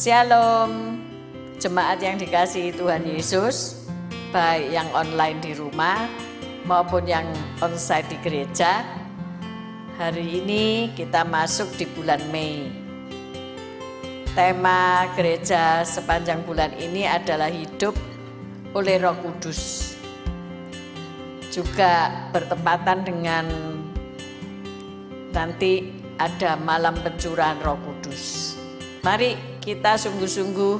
Shalom, jemaat yang dikasihi Tuhan Yesus, baik yang online di rumah maupun yang onsite di gereja. Hari ini kita masuk di bulan Mei. Tema gereja sepanjang bulan ini adalah hidup oleh Roh Kudus. Juga bertepatan dengan nanti ada malam pencurahan Roh Kudus. Mari kita sungguh-sungguh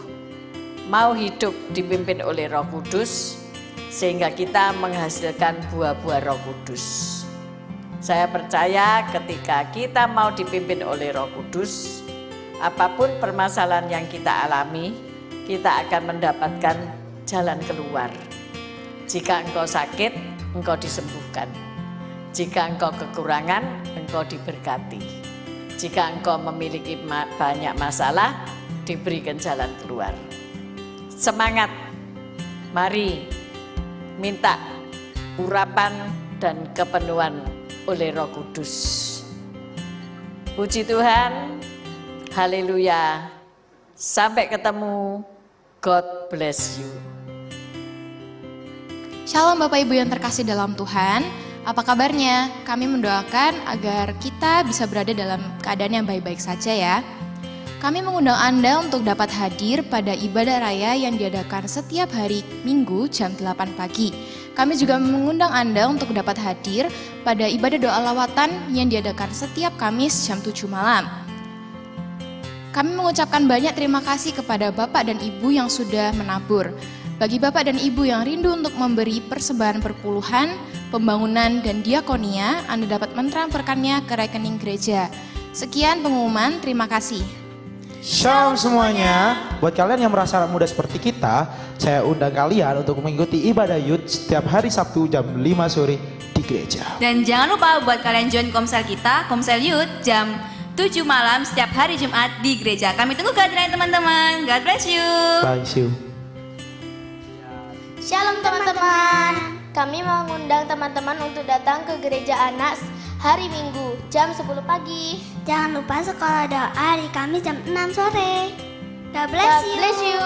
mau hidup dipimpin oleh Roh Kudus sehingga kita menghasilkan buah-buah Roh Kudus. Saya percaya ketika kita mau dipimpin oleh Roh Kudus, apapun permasalahan yang kita alami, kita akan mendapatkan jalan keluar. Jika engkau sakit, engkau disembuhkan. Jika engkau kekurangan, engkau diberkati. Jika engkau memiliki banyak masalah, diberikan jalan keluar. Semangat, mari minta urapan dan kepenuhan oleh Roh Kudus. Puji Tuhan, haleluya. Sampai ketemu, God bless you. Shalom Bapak Ibu yang terkasih dalam Tuhan. Apa kabarnya? Kami mendoakan agar kita bisa berada dalam keadaan yang baik-baik saja ya. Kami mengundang Anda untuk dapat hadir pada ibadah raya yang diadakan setiap hari Minggu jam 8 pagi. Kami juga mengundang Anda untuk dapat hadir pada ibadah doa lawatan yang diadakan setiap Kamis jam 7 malam. Kami mengucapkan banyak terima kasih kepada Bapak dan Ibu yang sudah menabur. Bagi Bapak dan Ibu yang rindu untuk memberi persembahan perpuluhan, pembangunan, dan diakonia, Anda dapat mentransferkannya ke rekening gereja. Sekian pengumuman, terima kasih. Shalom semuanya. Buat kalian yang merasa muda seperti kita, saya undang kalian untuk mengikuti ibadah youth setiap hari Sabtu jam 5 sore di gereja. Dan jangan lupa buat kalian join komsel kita, Komsel Youth, jam 7 malam setiap hari Jumat di gereja. Kami tunggu kehadiran teman-teman. God bless you. Bye, see you. Shalom teman-teman. Kami mengundang teman-teman untuk datang ke gereja anak hari Minggu jam 10 pagi. Jangan lupa sekolah doa hari Kamis jam 6 sore. God bless God you. bless you.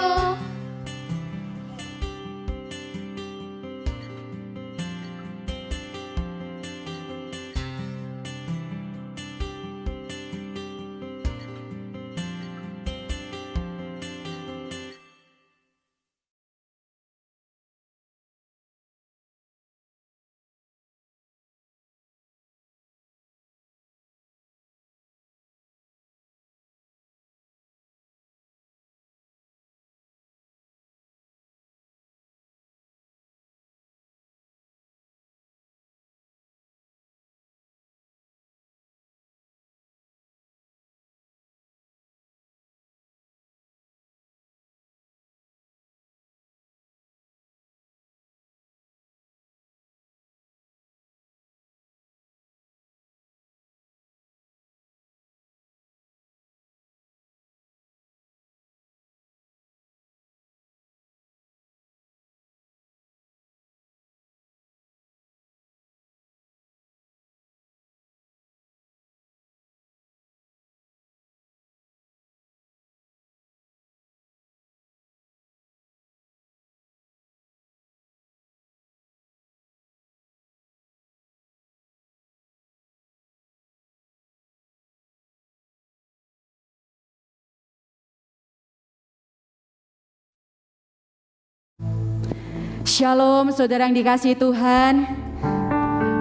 Shalom saudara yang dikasihi Tuhan.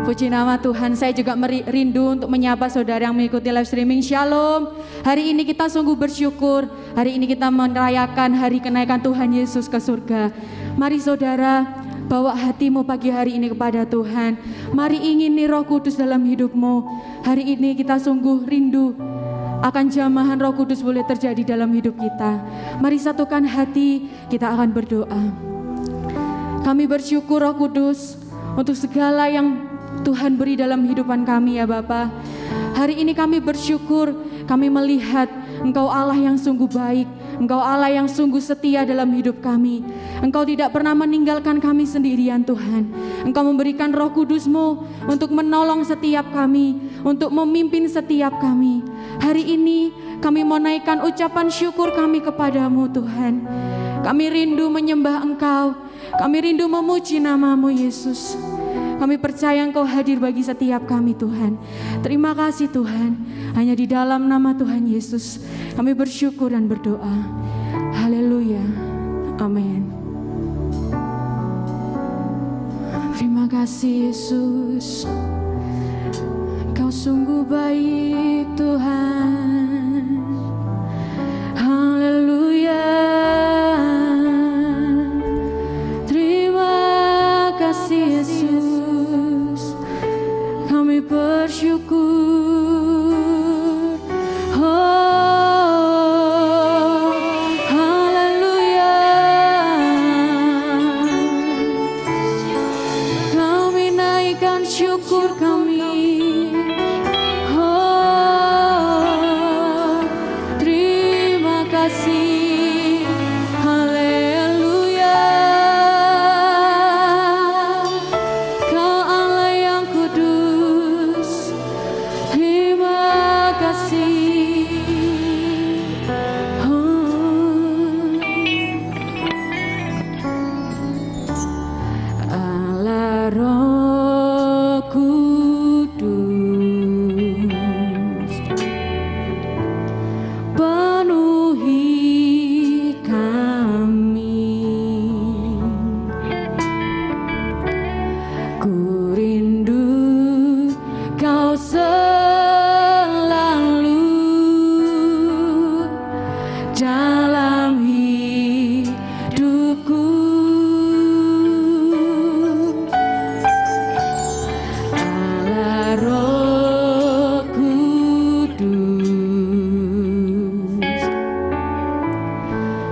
Puji nama Tuhan, saya juga rindu untuk menyapa saudara yang mengikuti live streaming. Shalom. Hari ini kita sungguh bersyukur. Hari ini kita merayakan hari kenaikan Tuhan Yesus ke surga. Mari saudara, bawa hatimu pagi hari ini kepada Tuhan. Mari ingini Roh Kudus dalam hidupmu. Hari ini kita sungguh rindu akan jamahan Roh Kudus boleh terjadi dalam hidup kita. Mari satukan hati, kita akan berdoa. Kami bersyukur Roh Kudus untuk segala yang Tuhan beri dalam kehidupan kami ya Bapa. Hari ini kami bersyukur, kami melihat Engkau Allah yang sungguh baik, Engkau Allah yang sungguh setia dalam hidup kami. Engkau tidak pernah meninggalkan kami sendirian Tuhan. Engkau memberikan Roh Kudus-Mu untuk menolong setiap kami, untuk memimpin setiap kami. Hari ini kami mau naikkan ucapan syukur kami kepadamu Tuhan. Kami rindu menyembah Engkau, kami rindu memuji nama-Mu Yesus. Kami percaya Engkau hadir bagi setiap kami Tuhan. Terima kasih Tuhan, hanya di dalam nama Tuhan Yesus kami bersyukur dan berdoa. Haleluya, amin. Terima kasih Yesus, Engkau sungguh baik Tuhan. Haleluya. Terima kasih Yesus, kami bersyukur. Oh, haleluya. Kami naikkan syukur kami. Oh, terima kasih. Haleluya. Kau Allah yang kudus. Terima kasih. Allah Roh Kudus, penuhi kami. Ku rindu Kau selalu dalam hidupku. Allah Roh Kudus,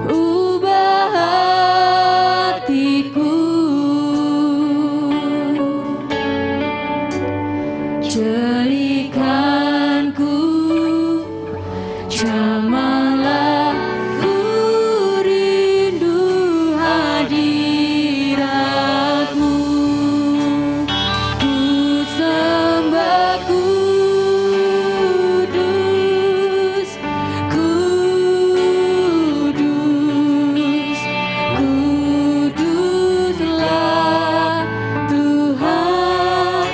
ubah hatiku, jadikanku jamahlah. Ku rindu hadirat-Mu, ku sembah kudus, kudus, kuduslah Tuhan,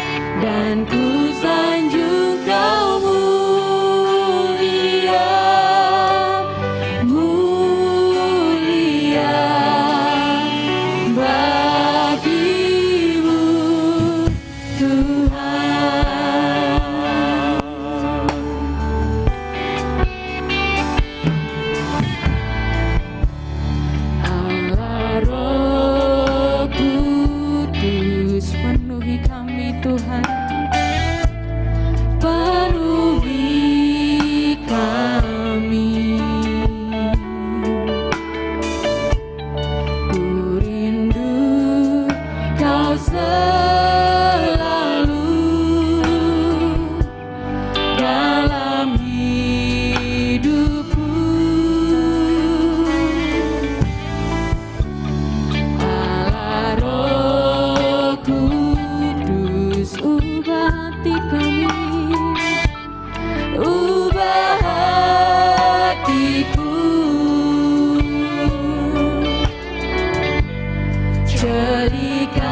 dan ku sanjung Kau mulia, mulia bagi-Mu Tuhan. Allah Roh Kudus, penuhi kami Tuhan, penuhi kami. Ku rindu Kau selalu dalam hidupku. Allah Roh Kudus, ubah hati kami, ubah hatiku, jadikanku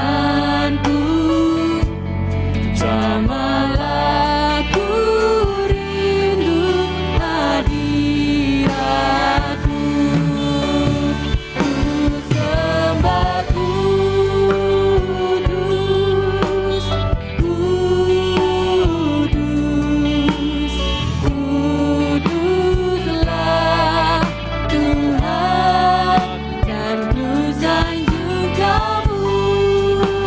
jamahlah. Ku rindu hadirat-Mu, ku sembah kudus, kudus, kuduslah Tuhan, dan ku sanjung Kau mulia,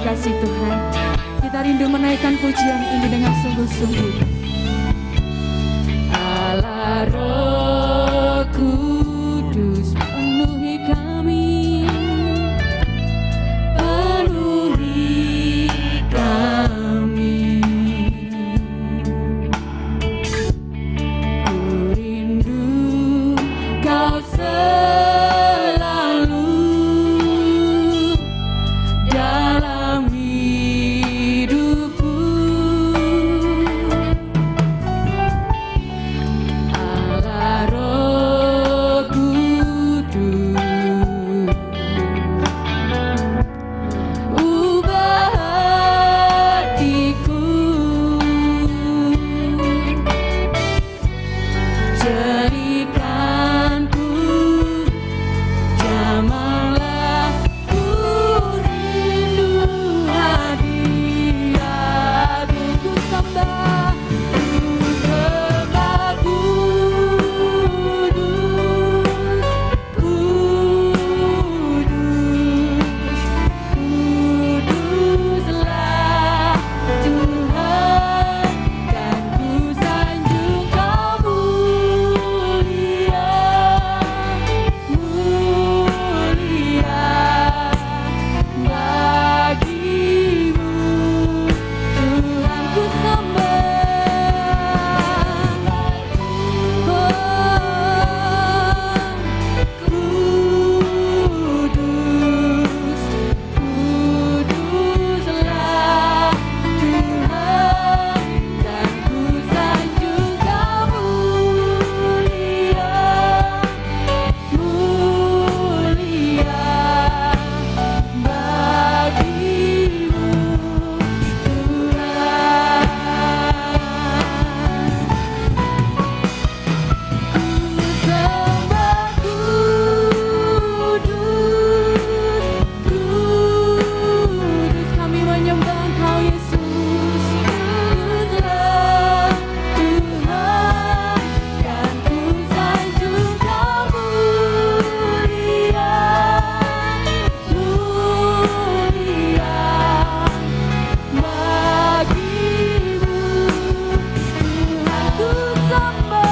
dikasihi Tuhan, kita rindu menaikkan pujian ini dengan sungguh-sungguh. Allah Roh Kudus penuhi kami, penuhi kami. Ku rindu Kau selalu dalam hidupku. Allah Roh Kudus, ubah hatiku, jadikanku jamahlah, ku rindu hadiratmu. Ku sembah Kudus, Kuduslah Tuhan, dan ku sanjung Kau mulia, mulia bagimu Tuhan. Ku Kudus, Kuduslah Tuhan, dan ku sanjung Kau mulia, mulia bagimu Tuhan. Sembah Kudus, kami menyembah Engkau Yesus. Kuduslah Tuhan, dan ku sanjung Kau mulia, mulia bagimu Tuhan. Ku sembah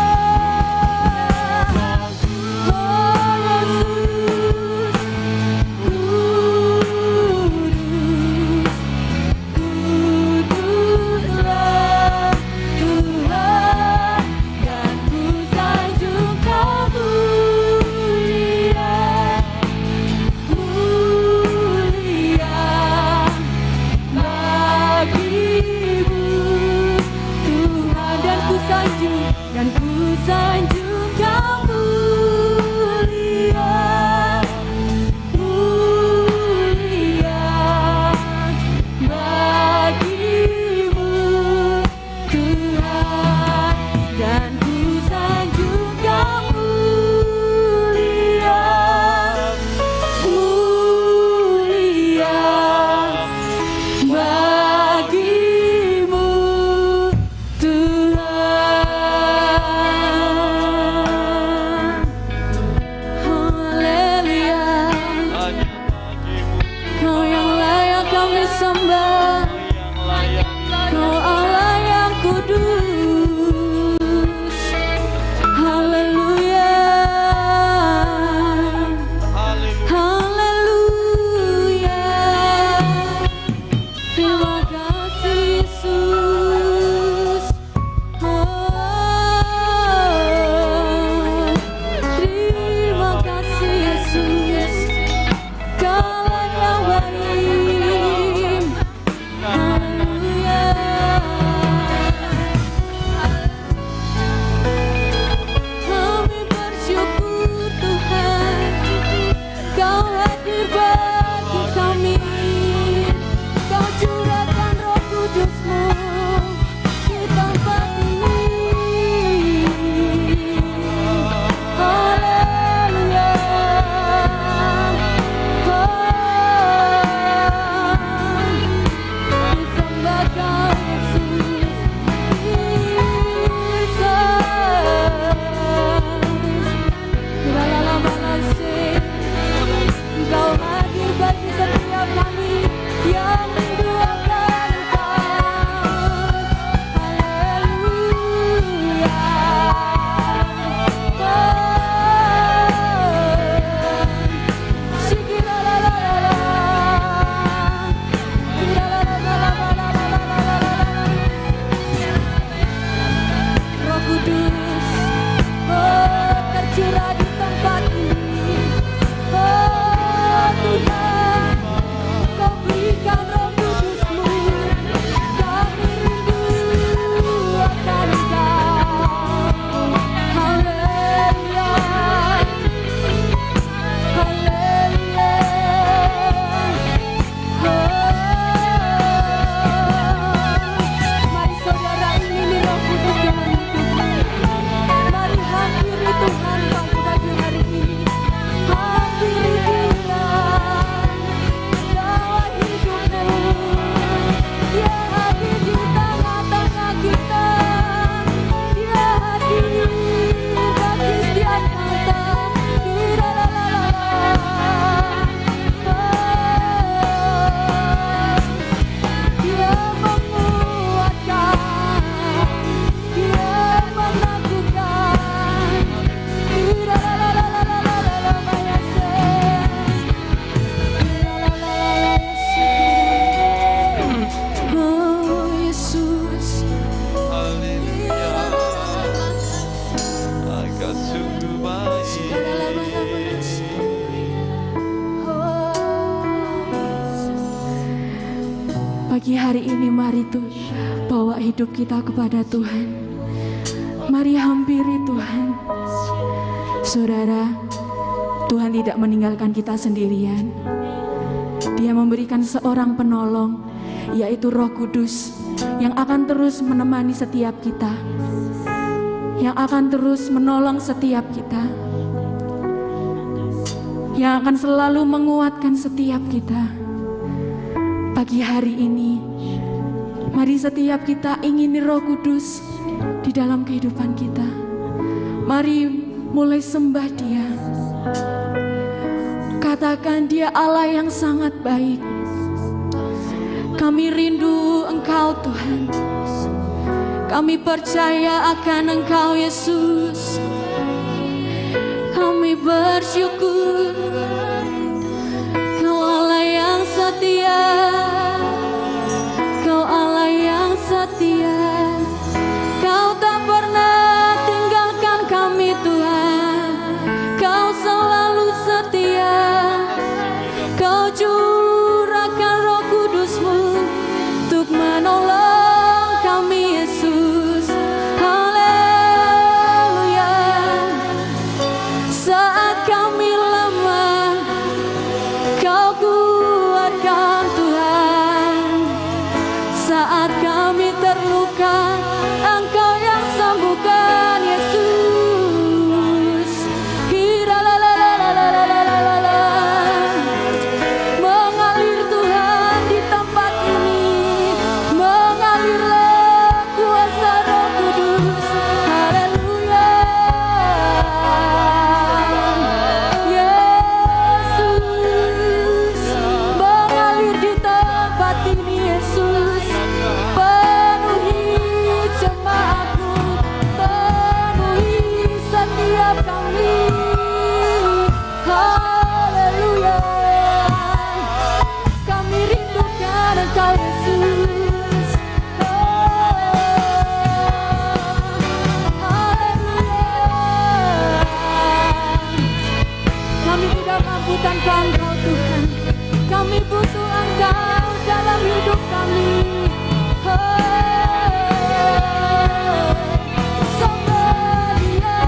Yesus. Kuduslah Tuhan, dan ku sanjung Kau mulia, mulia bagimu Tuhan. Dan ku sanjung Kau mulia, mulia bagimu Tuhan, dan ku sanjung Kau mulia, mulia bagimu Tuhan. Haleluya, Kau yang layak kami sembah, Kau Allah yang kudus. Haleluya, haleluya. Terima kasih Yesus. Terima kasih Yesus, Kau yang baik. Haleluya. Kami bersyukur Tuhan, Kau hadir bagi kami, Kau curahkan hari ini mari tuh bawa hidup kita kepada Tuhan. Mari hampiri Tuhan. Saudara, Tuhan tidak meninggalkan kita sendirian. Dia memberikan seorang penolong, yaitu Roh Kudus, yang akan terus menemani setiap kita, yang akan terus menolong setiap kita, yang akan selalu menguatkan setiap kita. Pagi hari ini, mari setiap kita ingini Roh Kudus di dalam kehidupan kita. Mari mulai sembah Dia. Katakan, Dia Allah yang sangat baik. Kami rindu Engkau Tuhan. Kami percaya akan Engkau Yesus. Kami bersyukur Kau Allah yang setia. Kau Allah yang setia. Kau tak pernah tinggalkan kami Tuhan. Kau selalu setia. Kau curahkan Roh Kudus-Mu untuk menolong kami Yesus. Haleluya. Saat kami lemah, Kau kuatkan Tuhan. Saat kami terluka, Engkau yang sembuhkan Yesus. Hiralalalalalalala. Mengalir Tuhan di tempat ini. Mengalirlah kuasa Roh Kudus. Haleluya. Yesus mengalir di tempat ini Yesus. Penuhi jemaat-Mu, penuhi setiap kami. Haleluya. Kami rindukan Engkau Yesus. Haleluya. Kami tidak mampu tanpa Engkau Tuhan. Kami butuh Engkau dalam hidup kami. Sembah Dia.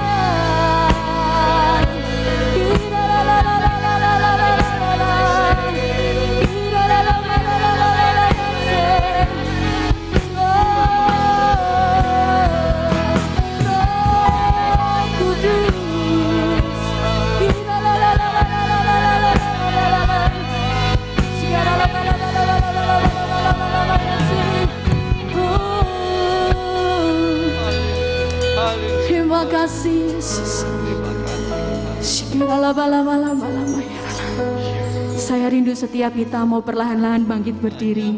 Terima kasih Yesus. Saya rindu setiap kita mau perlahan-lahan bangkit berdiri.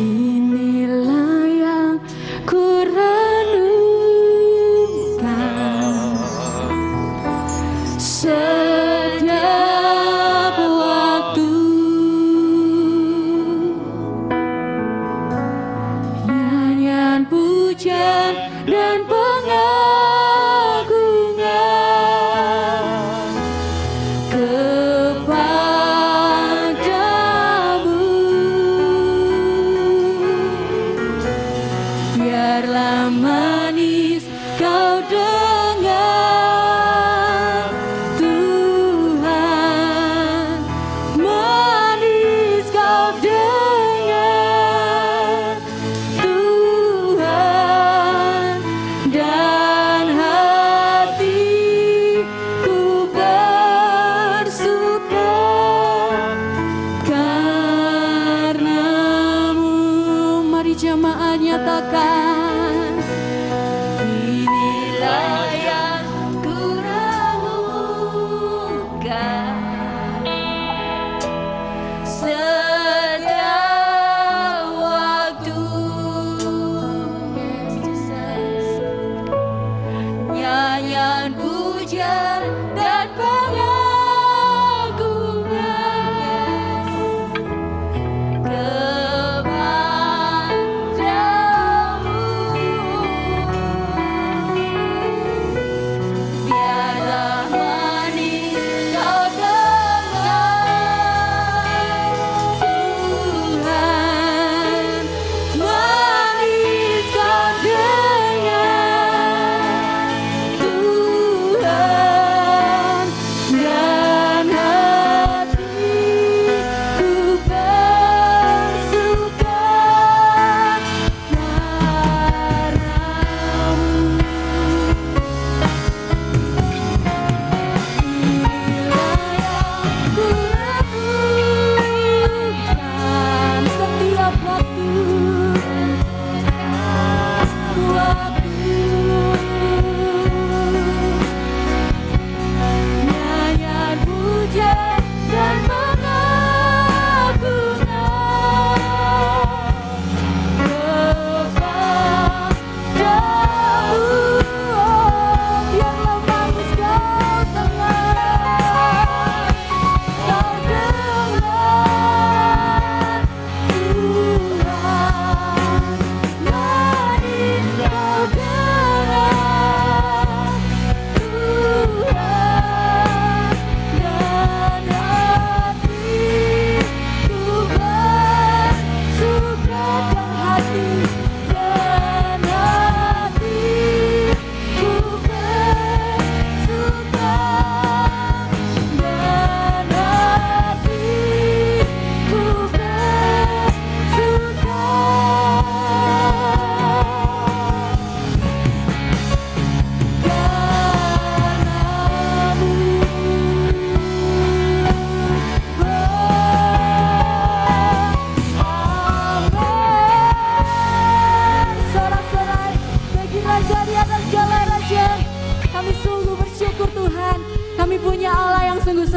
Inilah yang ku renungkan setiap waktu. Nyanyian pujian dan pengagungan kepadamu. Biarlah manis kau dengar Tuhan. Manis kau dengar Tuhan. Dan hatiku bersuka karenamu. Mari jemaat nyatakan, inilah yang ku renungkan setiap waktu. Nyanyian pujian dan pengagungan kepadamu.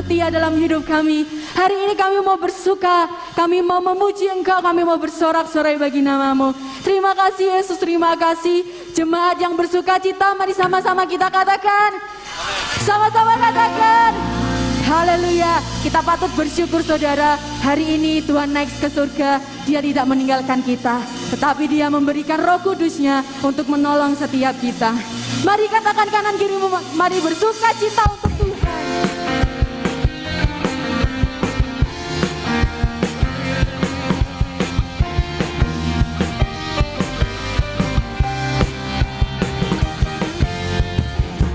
setia dalam hidup kami. Hari ini kami mau bersuka, kami mau memuji Engkau, kami mau bersorak-sorai bagi nama-Mu. Terima kasih Yesus, terima kasih. Jemaat yang bersuka cita, mari sama-sama kita katakan. Sama-sama katakan. Haleluya. Kita patut bersyukur saudara. Hari ini Tuhan naik ke surga. Dia tidak meninggalkan kita, tetapi Dia memberikan Roh Kudus-Nya untuk menolong setiap kita. Mari katakan kanan kirimu, mari bersuka cita untuk Tuhan.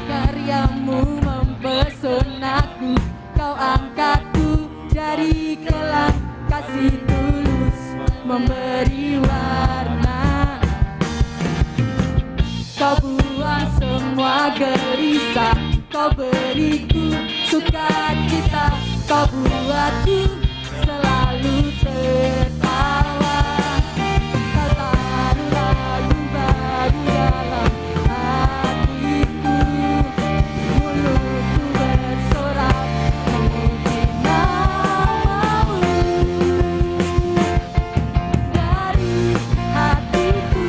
Karyamu mempesonaku, Kau angkatku dari kelam, kasih tulus memberi warna. Kau buang semua gelisah, Kau beriku sukacita, Kau buatku selalu tertawa. Kau taruh lagu baru dalam hatiku, mulutku bersorak memuji nama-Mu. Dari hatiku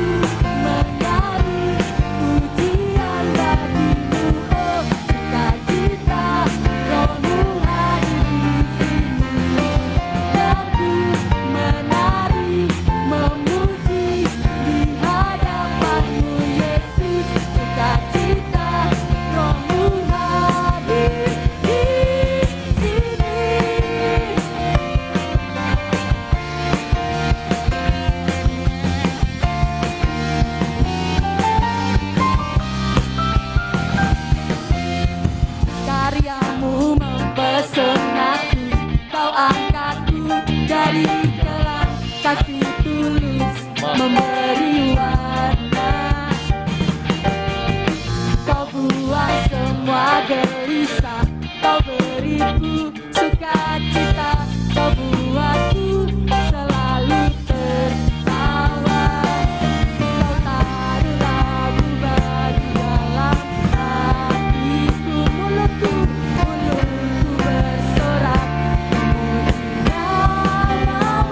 menyaru pujian bagi-Mu, oh sukacita Roh-Mu hadir di sini. Dan ku menari memuji di hadapan-Mu Yesus, sukacita Roh-Mu hadir di sini. Karyamu mempesonaku, Kau angkatku dari kelam, kasih tulus memberi warna. Kau buang semua gelisah, Kau beriku sukacita, Kau buatku selalu tertawa. Kau taruh lagu baru dalam hatiku, mulutku bersorak memuji nama-Mu.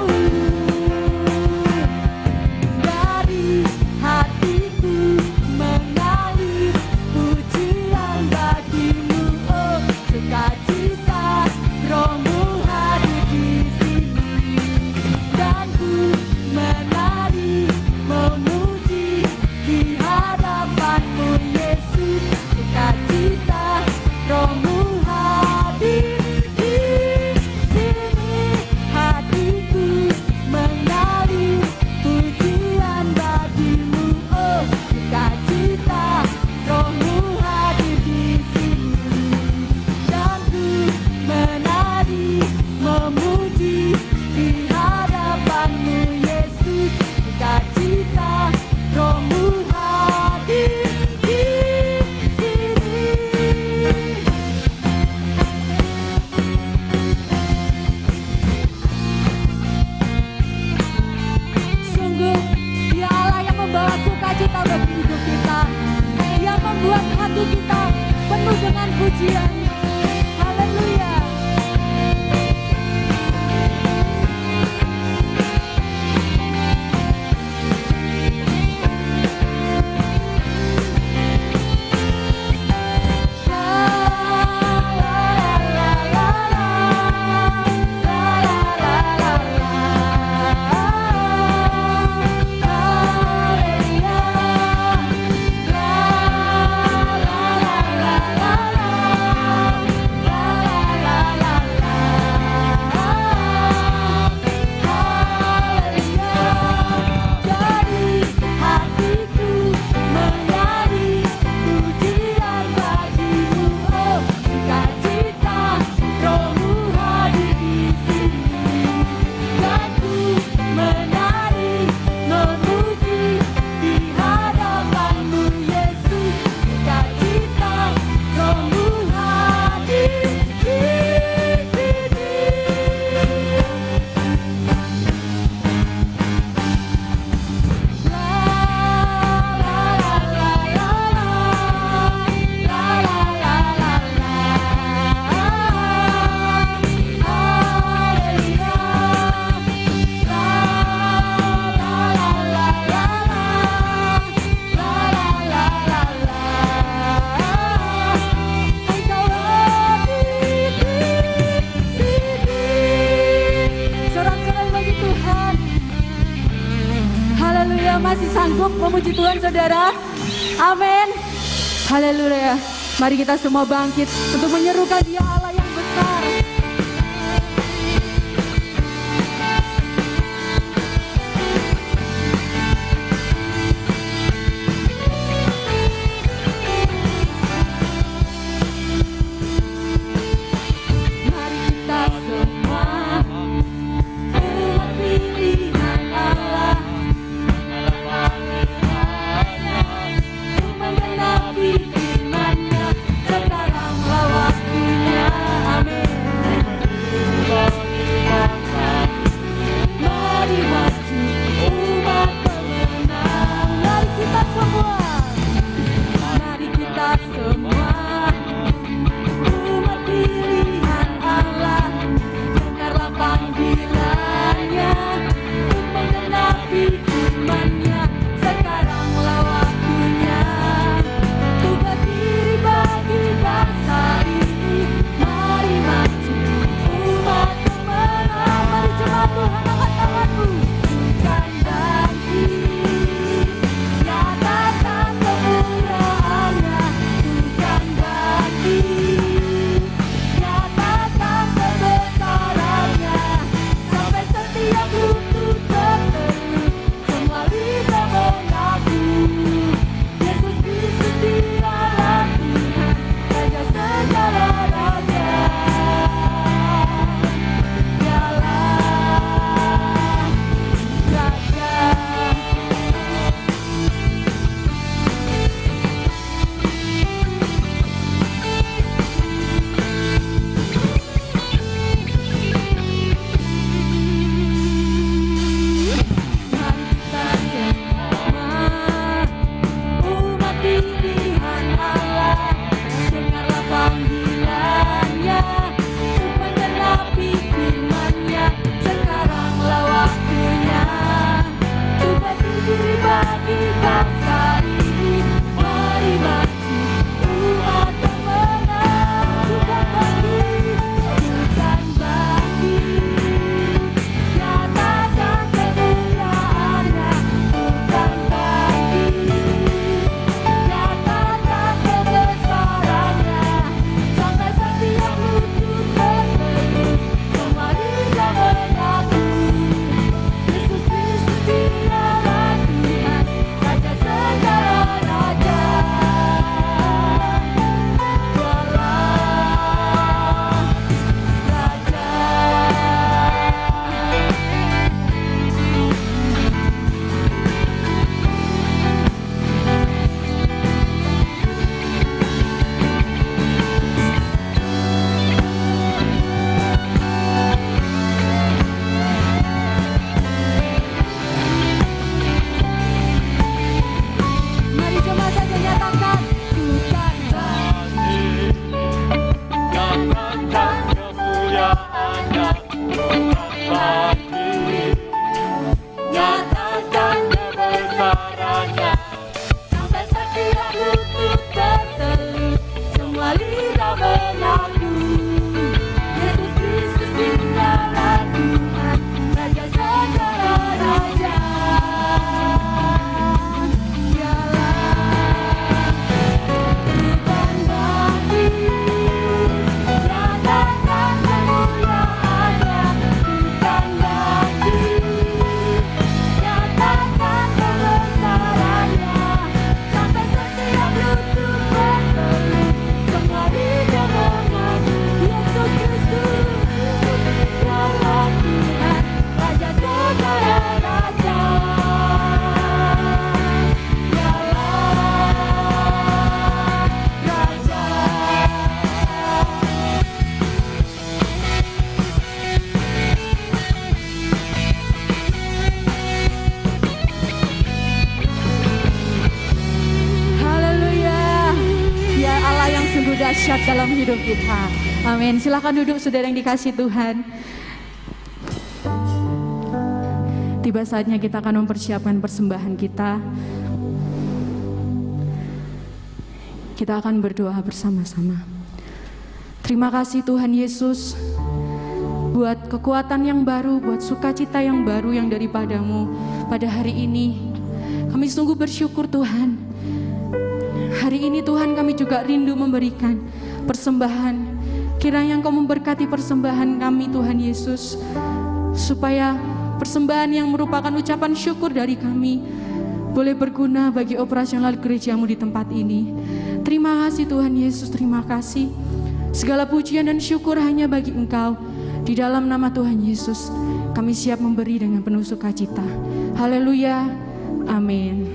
masih sanggup memuji Tuhan saudara? Amin. Haleluya. Mari kita semua bangkit untuk menyerukan Dia Allah yang besar. dahsyat dalam hidup kita. Amin. Silakan duduk saudara yang dikasihi Tuhan. Tiba saatnya kita akan mempersiapkan persembahan kita. Kita akan berdoa bersama-sama. Terima kasih Tuhan Yesus buat kekuatan yang baru, buat sukacita yang baru yang daripadamu pada hari ini. Kami sungguh bersyukur Tuhan. Hari ini Tuhan kami juga rindu memberikan persembahan. Kiranya Engkau memberkati persembahan kami Tuhan Yesus. Supaya persembahan yang merupakan ucapan syukur dari kami boleh berguna bagi operasional gerejamu di tempat ini. Terima kasih Tuhan Yesus, terima kasih. Segala pujian dan syukur hanya bagi Engkau. Di dalam nama Tuhan Yesus, kami siap memberi dengan penuh sukacita. Haleluya, amin.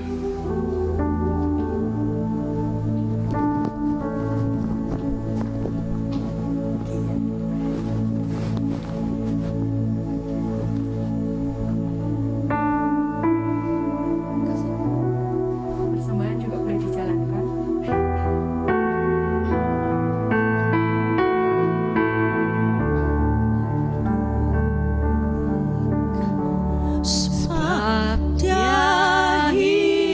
Persembahan juga boleh dijalankan. Sebab Dia hidup.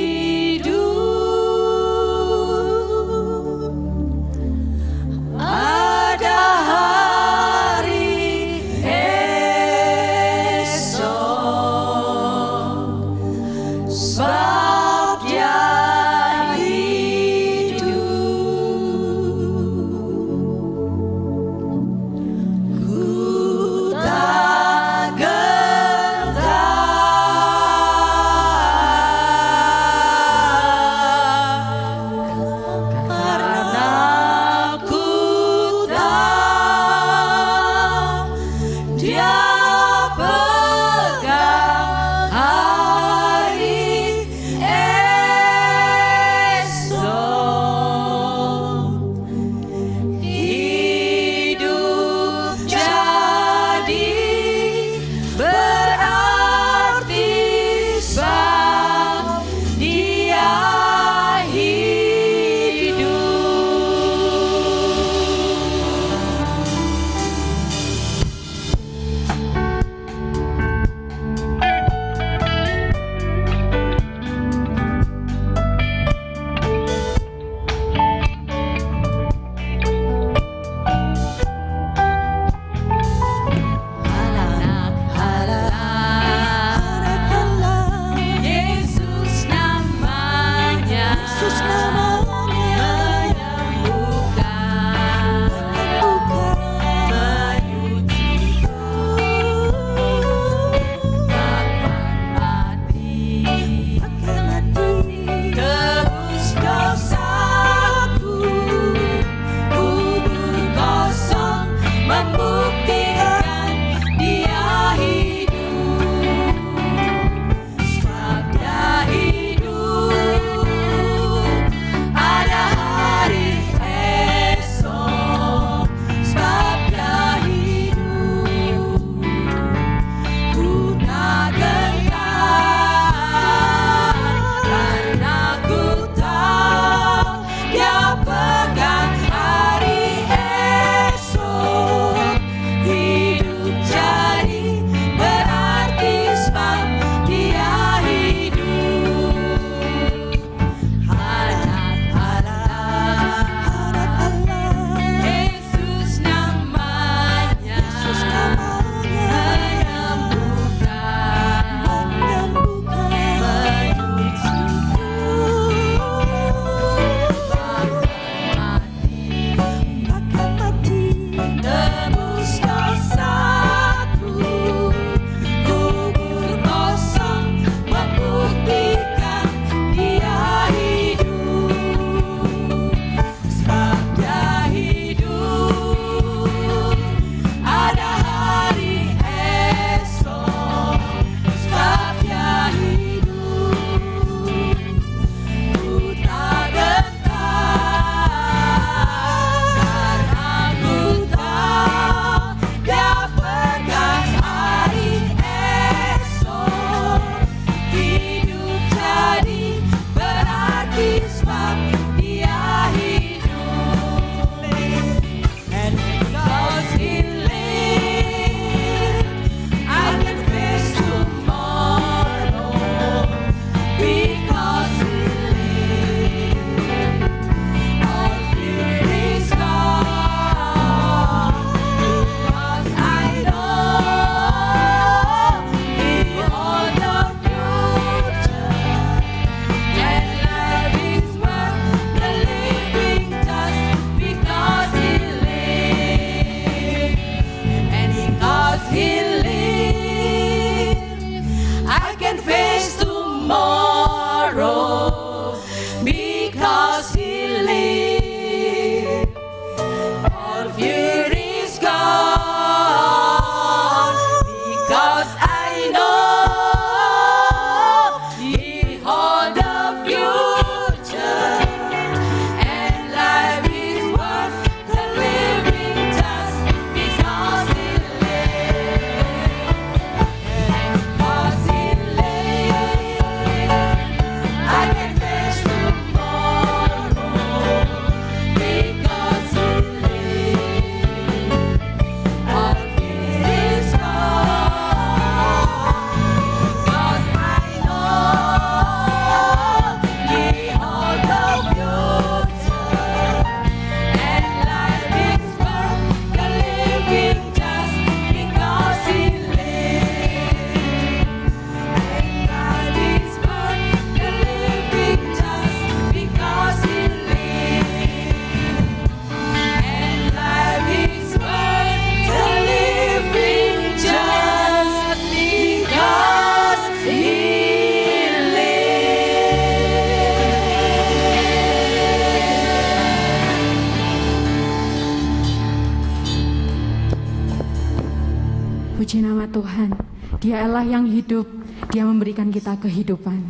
Puji nama Tuhan, Dia Allah yang hidup, Dia memberikan kita kehidupan.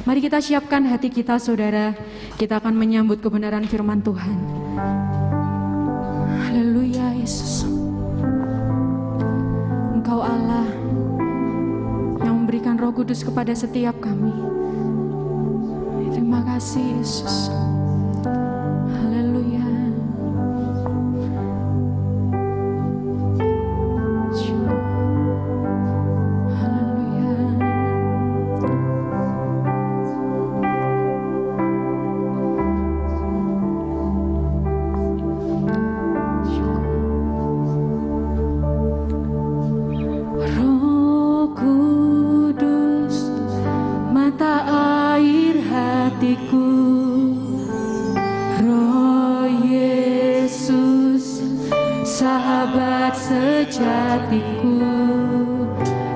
Mari kita siapkan hati kita saudara, kita akan menyambut kebenaran firman Tuhan. Haleluya Yesus. Engkau Allah yang memberikan Roh Kudus kepada setiap kami. Terima kasih Yesus. Haleluya. Roh Kudus, mata air hatiku. Roh Yesus, sahabat sejatiku.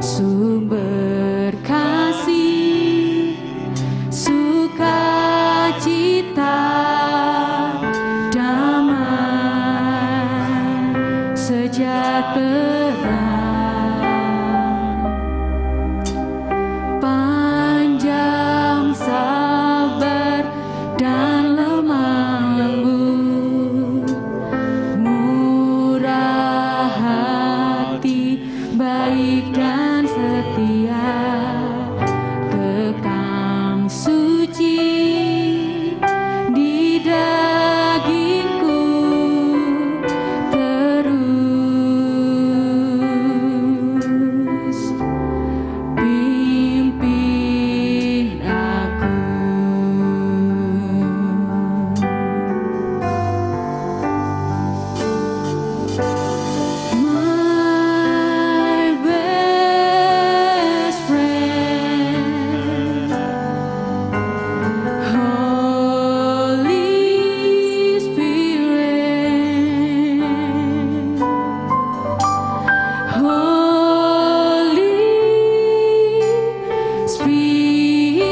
Sumber kasih, sukacita, damai, sejahtera. Panjang sabar dan lemah lembut, murah hati, baik dan setia, kekang suci di dagingku terus. Pimpin aku. My best friend, Holy Spirit, Holy Spirit,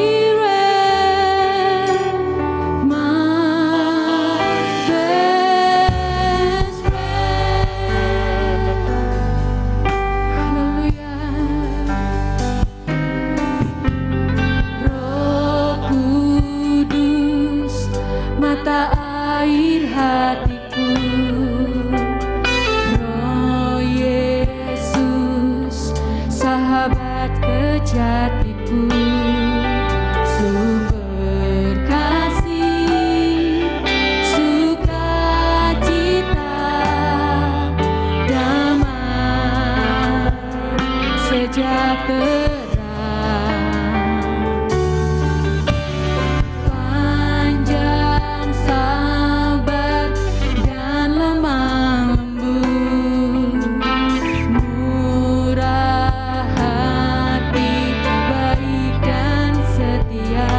my best friend. Haleluya. Roh Kudus, mata air hatiku. Roh Yesus, sahabat kejatiku. Sumber kasih, sukacita, damai, sejahtera. Panjang sabar dan lemah lembut, murah hati, baik dan setia,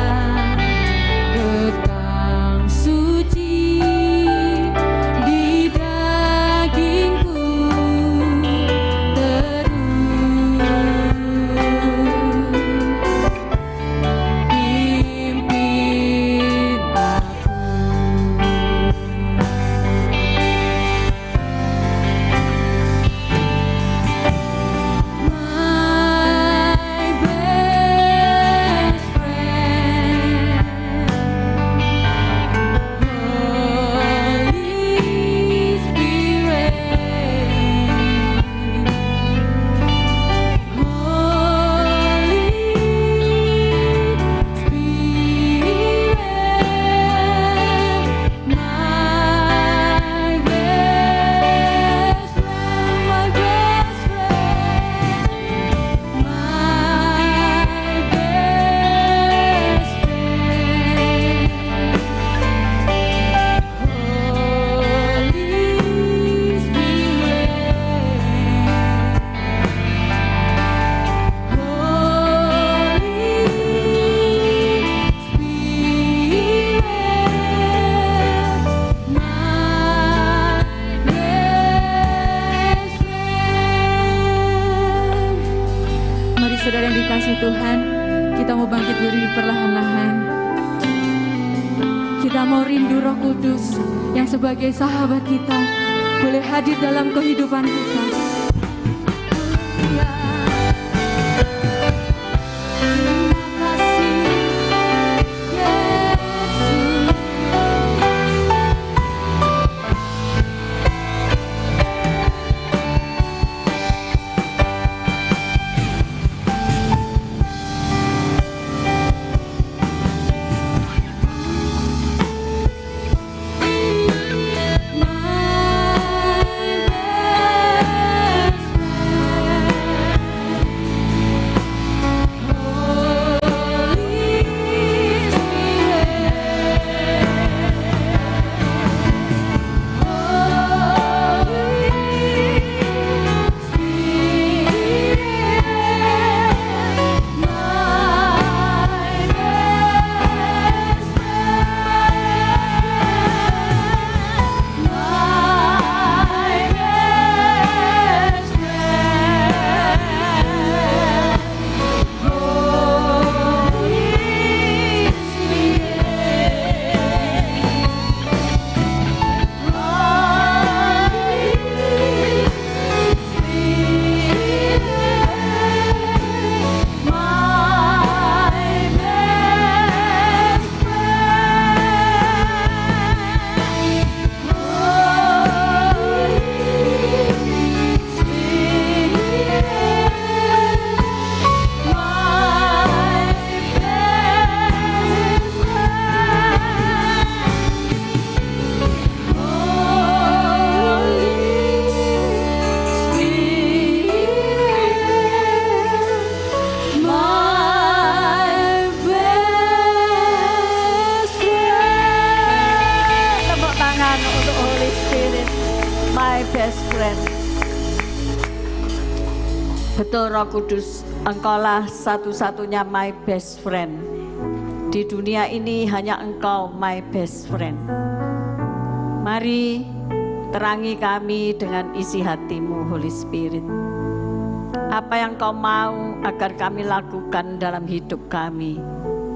kekang suci di dagingku terus. saudara yang dikasih Tuhan, kita mau bangkit berdiri perlahan-lahan. Kita mau rindu Roh Kudus yang sebagai sahabat kita boleh hadir dalam kehidupan kita. Betul Roh Kudus, Engkaulah satu-satunya my best friend. Di dunia ini hanya Engkau my best friend. Mari terangi kami dengan isi hati-Mu, Holy Spirit. Apa yang Kau mau agar kami lakukan dalam hidup kami,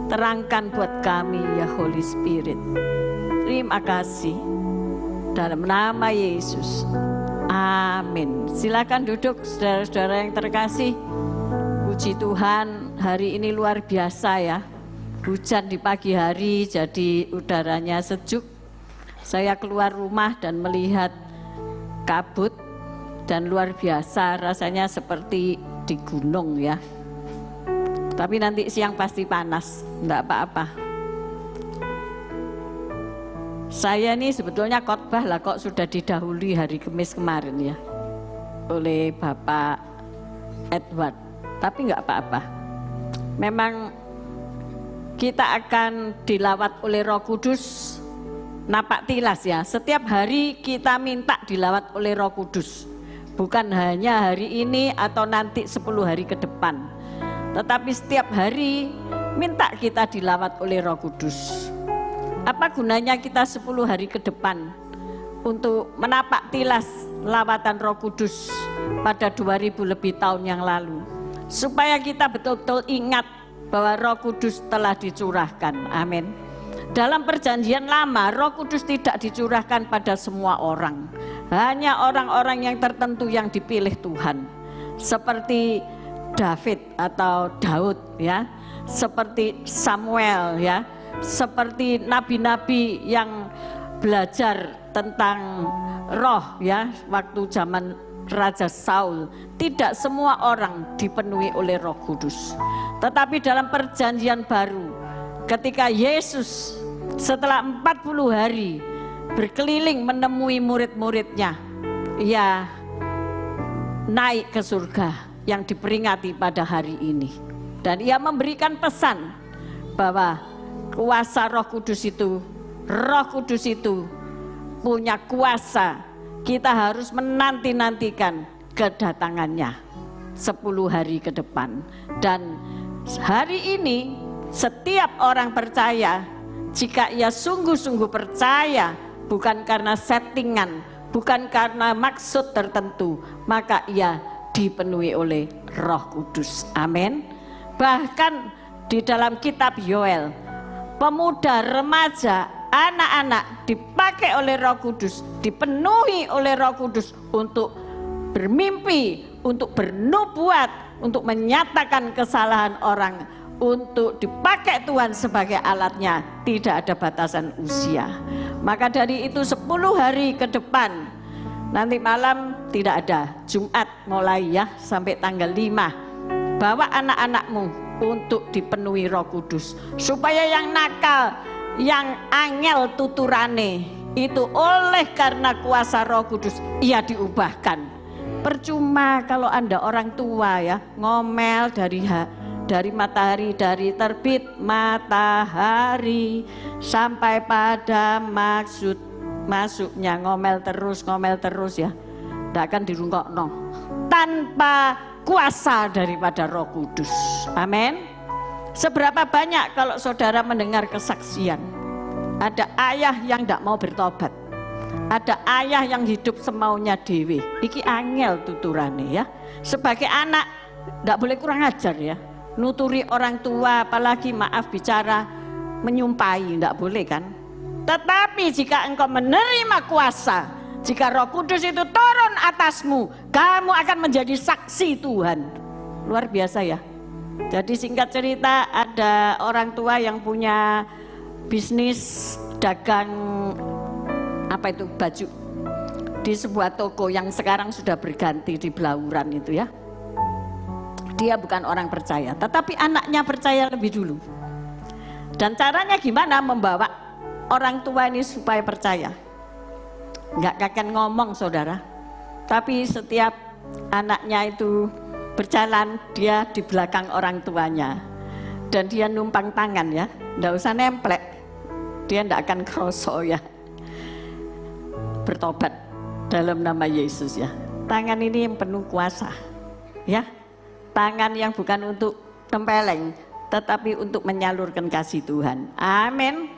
terangkan buat kami ya Holy Spirit. Terima kasih. Dalam nama Yesus. Amin. Silakan duduk saudara-saudara yang terkasih. Puji Tuhan, hari ini luar biasa ya. Hujan di pagi hari jadi udaranya sejuk. Saya keluar rumah dan melihat kabut dan luar biasa rasanya seperti di gunung ya. Tapi nanti siang pasti panas, enggak apa-apa. Saya ini sebetulnya khotbah lah kok sudah didahului hari Kamis kemarin ya oleh Bapak Edward, tapi enggak apa-apa. Memang kita akan dilawat oleh Roh Kudus, napak tilas ya. Setiap hari kita minta dilawat oleh Roh Kudus, bukan hanya hari ini atau nanti 10 hari ke depan, tetapi setiap hari minta kita dilawat oleh Roh Kudus. Apa gunanya kita 10 hari ke depan untuk menapak tilas lawatan Roh Kudus pada 2000 lebih tahun yang lalu? Supaya kita betul-betul ingat bahwa Roh Kudus telah dicurahkan. Amin. Dalam perjanjian lama, Roh Kudus tidak dicurahkan pada semua orang. Hanya orang-orang yang tertentu yang dipilih Tuhan. Seperti David atau Daud ya, seperti Samuel ya, seperti nabi-nabi yang belajar tentang roh ya, waktu zaman Raja Saul. Tidak semua orang dipenuhi oleh Roh Kudus. Tetapi dalam perjanjian baru, ketika Yesus setelah 40 hari berkeliling menemui murid-muridnya, ia naik ke surga yang diperingati pada hari ini. Dan ia memberikan pesan bahwa kuasa Roh Kudus itu punya kuasa. Kita harus menanti-nantikan kedatangannya 10 hari ke depan. Dan hari ini setiap orang percaya, jika ia sungguh-sungguh percaya, bukan karena settingan, bukan karena maksud tertentu, maka ia dipenuhi oleh Roh Kudus. Amin. Bahkan di dalam kitab Yoel, pemuda, remaja, anak-anak dipakai oleh Roh Kudus, dipenuhi oleh Roh Kudus untuk bermimpi, untuk bernubuat, untuk menyatakan kesalahan orang, untuk dipakai Tuhan sebagai alatnya. Tidak ada batasan usia. Maka dari itu 10 hari ke depan, nanti malam tidak ada, Jumat mulai ya sampai tanggal 5, bawa anak-anakmu untuk dipenuhi Roh Kudus, supaya yang nakal, yang angel tuturane itu oleh karena kuasa Roh Kudus ia diubahkan. Percuma kalau Anda orang tua ya ngomel dari matahari, dari terbit matahari sampai pada masuknya, ngomel terus ya, tidak akan dirungokno tanpa kuasa daripada Roh Kudus. Amin. Seberapa banyak kalau saudara mendengar kesaksian, ada ayah yang tidak mau bertobat, ada ayah yang hidup semaunya dewe. Iki angel tuturane ya. Sebagai anak tidak boleh kurang ajar ya, nuturi orang tua, apalagi maaf bicara menyumpahi, tidak boleh kan. Tetapi jika engkau menerima kuasa, jika Roh Kudus itu turun atasmu, kamu akan menjadi saksi Tuhan. Luar biasa ya. Jadi singkat cerita, ada orang tua yang punya bisnis dagang apa itu baju di sebuah toko yang sekarang sudah berganti di Blauran itu ya. Dia bukan orang percaya, tetapi anaknya percaya lebih dulu. Dan caranya gimana membawa orang tua ini supaya percaya? Nggak akan ngomong saudara, tapi setiap anaknya itu berjalan, dia di belakang orang tuanya dan dia numpang tangan ya, nggak usah nemplek, dia nggak akan kroso ya. Bertobat dalam nama Yesus ya. Tangan ini yang penuh kuasa ya, tangan yang bukan untuk tempeleng tetapi untuk menyalurkan kasih Tuhan. Amin.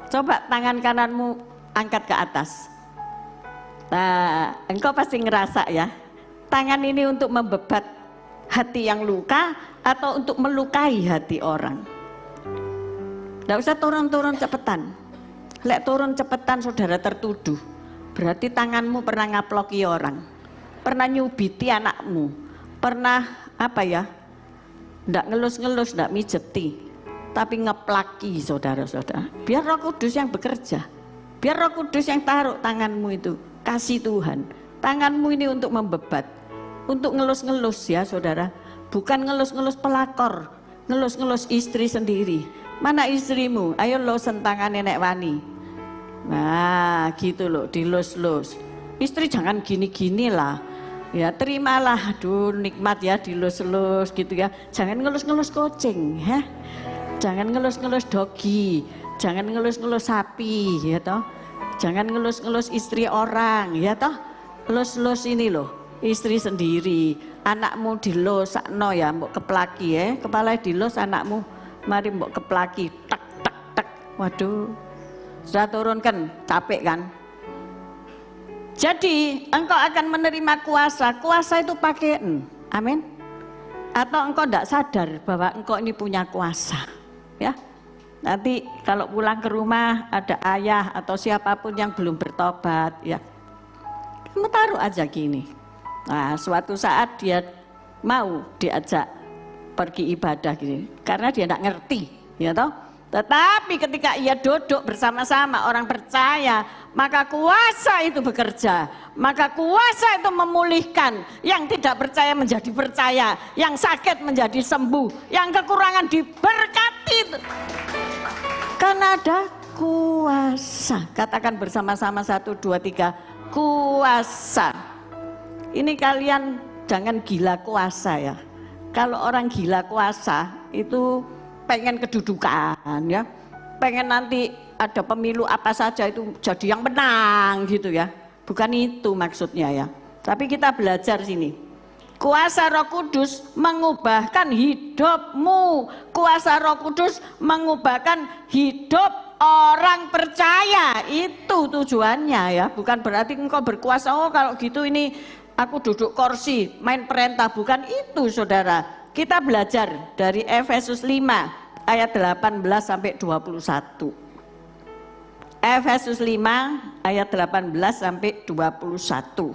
Coba tangan kananmu angkat ke atas. Nah, engkau pasti ngerasa ya, tangan ini untuk membebat hati yang luka atau untuk melukai hati orang. Nggak usah turun-turun cepetan. Lek turun cepetan saudara tertuduh. Berarti tanganmu pernah ngaploki orang, pernah nyubiti anakmu, pernah apa ya, nggak ngelus-ngelus, nggak mijeti, tapi ngeplaki saudara-saudara. Biar Roh Kudus yang bekerja, biar Roh Kudus yang taruh tanganmu itu. Kasih Tuhan, tanganmu ini untuk membebat, untuk ngelus-ngelus ya saudara, bukan ngelus-ngelus pelakor, ngelus-ngelus istri sendiri. Mana istrimu? Ayo losen tangan nenek wani. Nah gitu loh, dilus-lus. Istri jangan gini-gini lah, ya terimalah, aduh nikmat ya dilus-lus gitu ya. Jangan ngelus-ngelus kucing ya, jangan ngelus-ngelus dogi, jangan ngelus-ngelus sapi ya toh. Jangan ngelus-ngelus istri orang ya toh. Lus-lus ini loh, istri sendiri, anakmu dilus sakno ya, mbok keplaki ya, kepala dilus anakmu, mari mbok keplaki, tak tak tak, waduh, sudah turunkan, capek kan? Jadi engkau akan menerima kuasa, kuasa itu pakai amin. Atau engkau tidak sadar bahwa engkau ini punya kuasa, ya. Nanti kalau pulang ke rumah ada ayah atau siapapun yang belum bertobat, ya, kamu taruh aja gini. Nah, suatu saat dia mau diajak pergi ibadah gini, karena dia tidak ngerti, ya toh. Tetapi ketika ia duduk bersama-sama orang percaya, maka kuasa itu bekerja, maka kuasa itu memulihkan. Yang tidak percaya menjadi percaya, yang sakit menjadi sembuh, yang kekurangan diberkati. Karena ada kuasa. Katakan bersama-sama 1, 2, 3, kuasa. Ini kalian jangan gila kuasa ya. Kalau orang gila kuasa itu pengen kedudukan ya, pengen nanti ada pemilu apa saja itu jadi yang menang gitu ya. Bukan itu maksudnya ya. Tapi kita belajar sini. Kuasa Roh Kudus mengubahkan hidupmu. Kuasa Roh Kudus mengubahkan hidup orang percaya. Itu tujuannya ya. Bukan berarti engkau berkuasa, oh kalau gitu ini aku duduk kursi, main perintah, bukan itu saudara. Kita belajar dari Efesus 5 ayat 18 sampai 21. Efesus 5 ayat 18 sampai 21.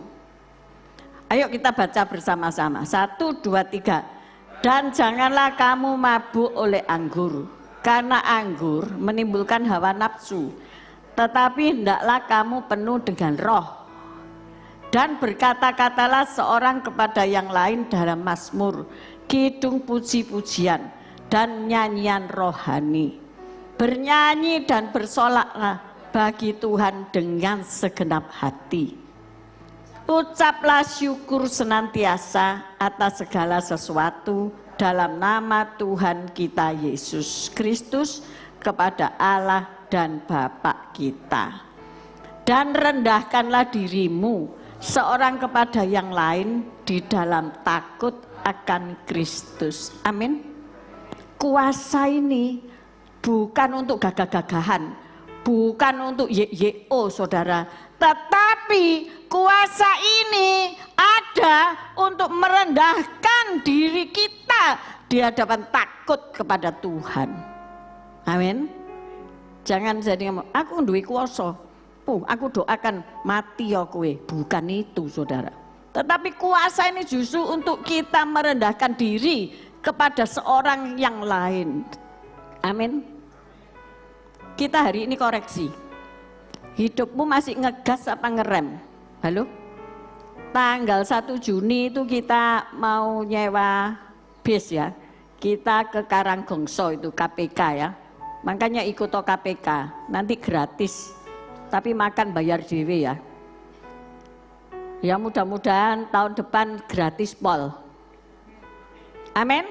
Ayo kita baca bersama-sama. 1, 2, 3. Dan janganlah kamu mabuk oleh anggur, karena anggur menimbulkan hawa nafsu. Tetapi hendaklah kamu penuh dengan roh. Dan berkata-katalah seorang kepada yang lain dalam mazmur, kidung puji-pujian, dan nyanyian rohani. Bernyanyi dan bersolaklah bagi Tuhan dengan segenap hati. Ucaplah syukur senantiasa atas segala sesuatu dalam nama Tuhan kita Yesus Kristus kepada Allah dan Bapa kita. Dan rendahkanlah dirimu seorang kepada yang lain di dalam takut akan Kristus. Amin. Kuasa ini bukan untuk gagah-gagahan, bukan untuk yo saudara, tetapi kuasa ini ada untuk merendahkan diri kita di hadapan takut kepada Tuhan. Amin. Jangan jadi ngomong, aku duwe kuasa, aku doakan mati ya kowe. Bukan itu saudara. Tetapi kuasa ini justru untuk kita merendahkan diri kepada seorang yang lain. Amin. Kita hari ini koreksi. Hidupmu masih ngegas apa ngerem? Halo? Tanggal 1 Juni itu kita mau nyewa bis ya. Kita ke Karanggongso itu KPK ya. Makanya ikut KPK, nanti gratis. Tapi makan bayar dewe ya. Ya mudah-mudahan tahun depan gratis pol. Amin.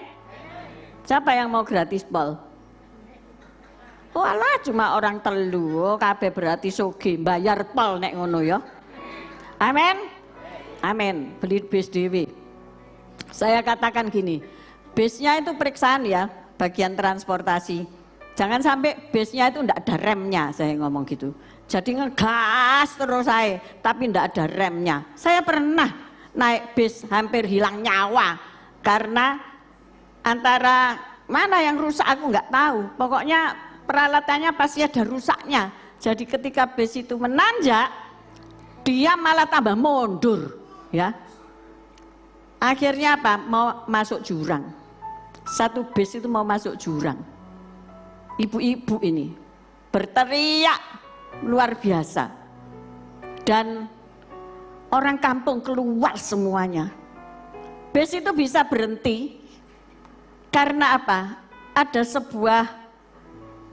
Siapa yang mau gratis pol? Walah cuma orang telu, kabeh berarti soge, bayar pol nek ngono ya. Amin. Amin. Beli bis dewe. Saya katakan gini, bisnya itu periksaan ya, bagian transportasi. Jangan sampai bisnya itu enggak ada remnya, saya ngomong gitu. Jadi ngegas terus saya, tapi enggak ada remnya. Saya pernah naik bis hampir hilang nyawa karena antara mana yang rusak aku enggak tahu. Pokoknya peralatannya pasti ada rusaknya. Jadi ketika bis itu menanjak, dia malah tambah mundur, ya. Akhirnya apa? Mau masuk jurang. Satu bis itu mau masuk jurang. Ibu-ibu ini berteriak luar biasa. Dan orang kampung keluar semuanya. Bis itu bisa berhenti karena apa? Ada sebuah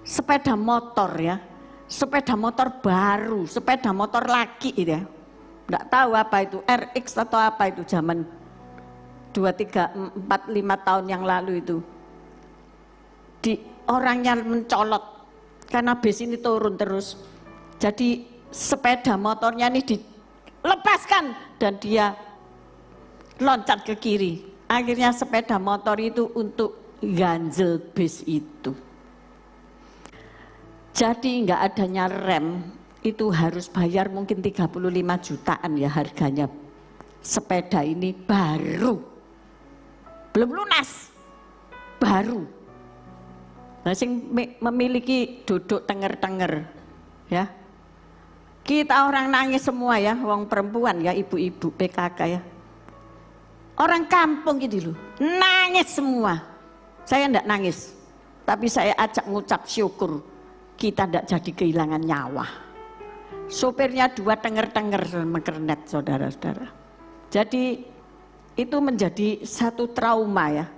sepeda motor ya. Sepeda motor baru, sepeda motor laki itu ya. Enggak tahu apa itu, RX atau apa itu zaman 2, 3, 4, 5 tahun yang lalu itu. Orangnya mencolot karena bis ini turun terus. Jadi sepeda motornya ini dilepaskan dan dia loncat ke kiri. Akhirnya sepeda motor itu untuk ganjel bis itu. Jadi nggak adanya rem itu harus bayar mungkin 35 jutaan ya harganya. Sepeda ini baru, belum lunas, baru. Nah, sing memiliki duduk tenger-tenger, ya. Kita orang nangis semua ya, wong perempuan ya, ibu-ibu PKK ya. Orang kampung gitu loh, nangis semua. Saya enggak nangis, tapi saya ajak ngucap syukur kita enggak jadi kehilangan nyawa. Sopirnya 2 tenger-tenger mekernet saudara-saudara. Jadi itu menjadi satu trauma ya.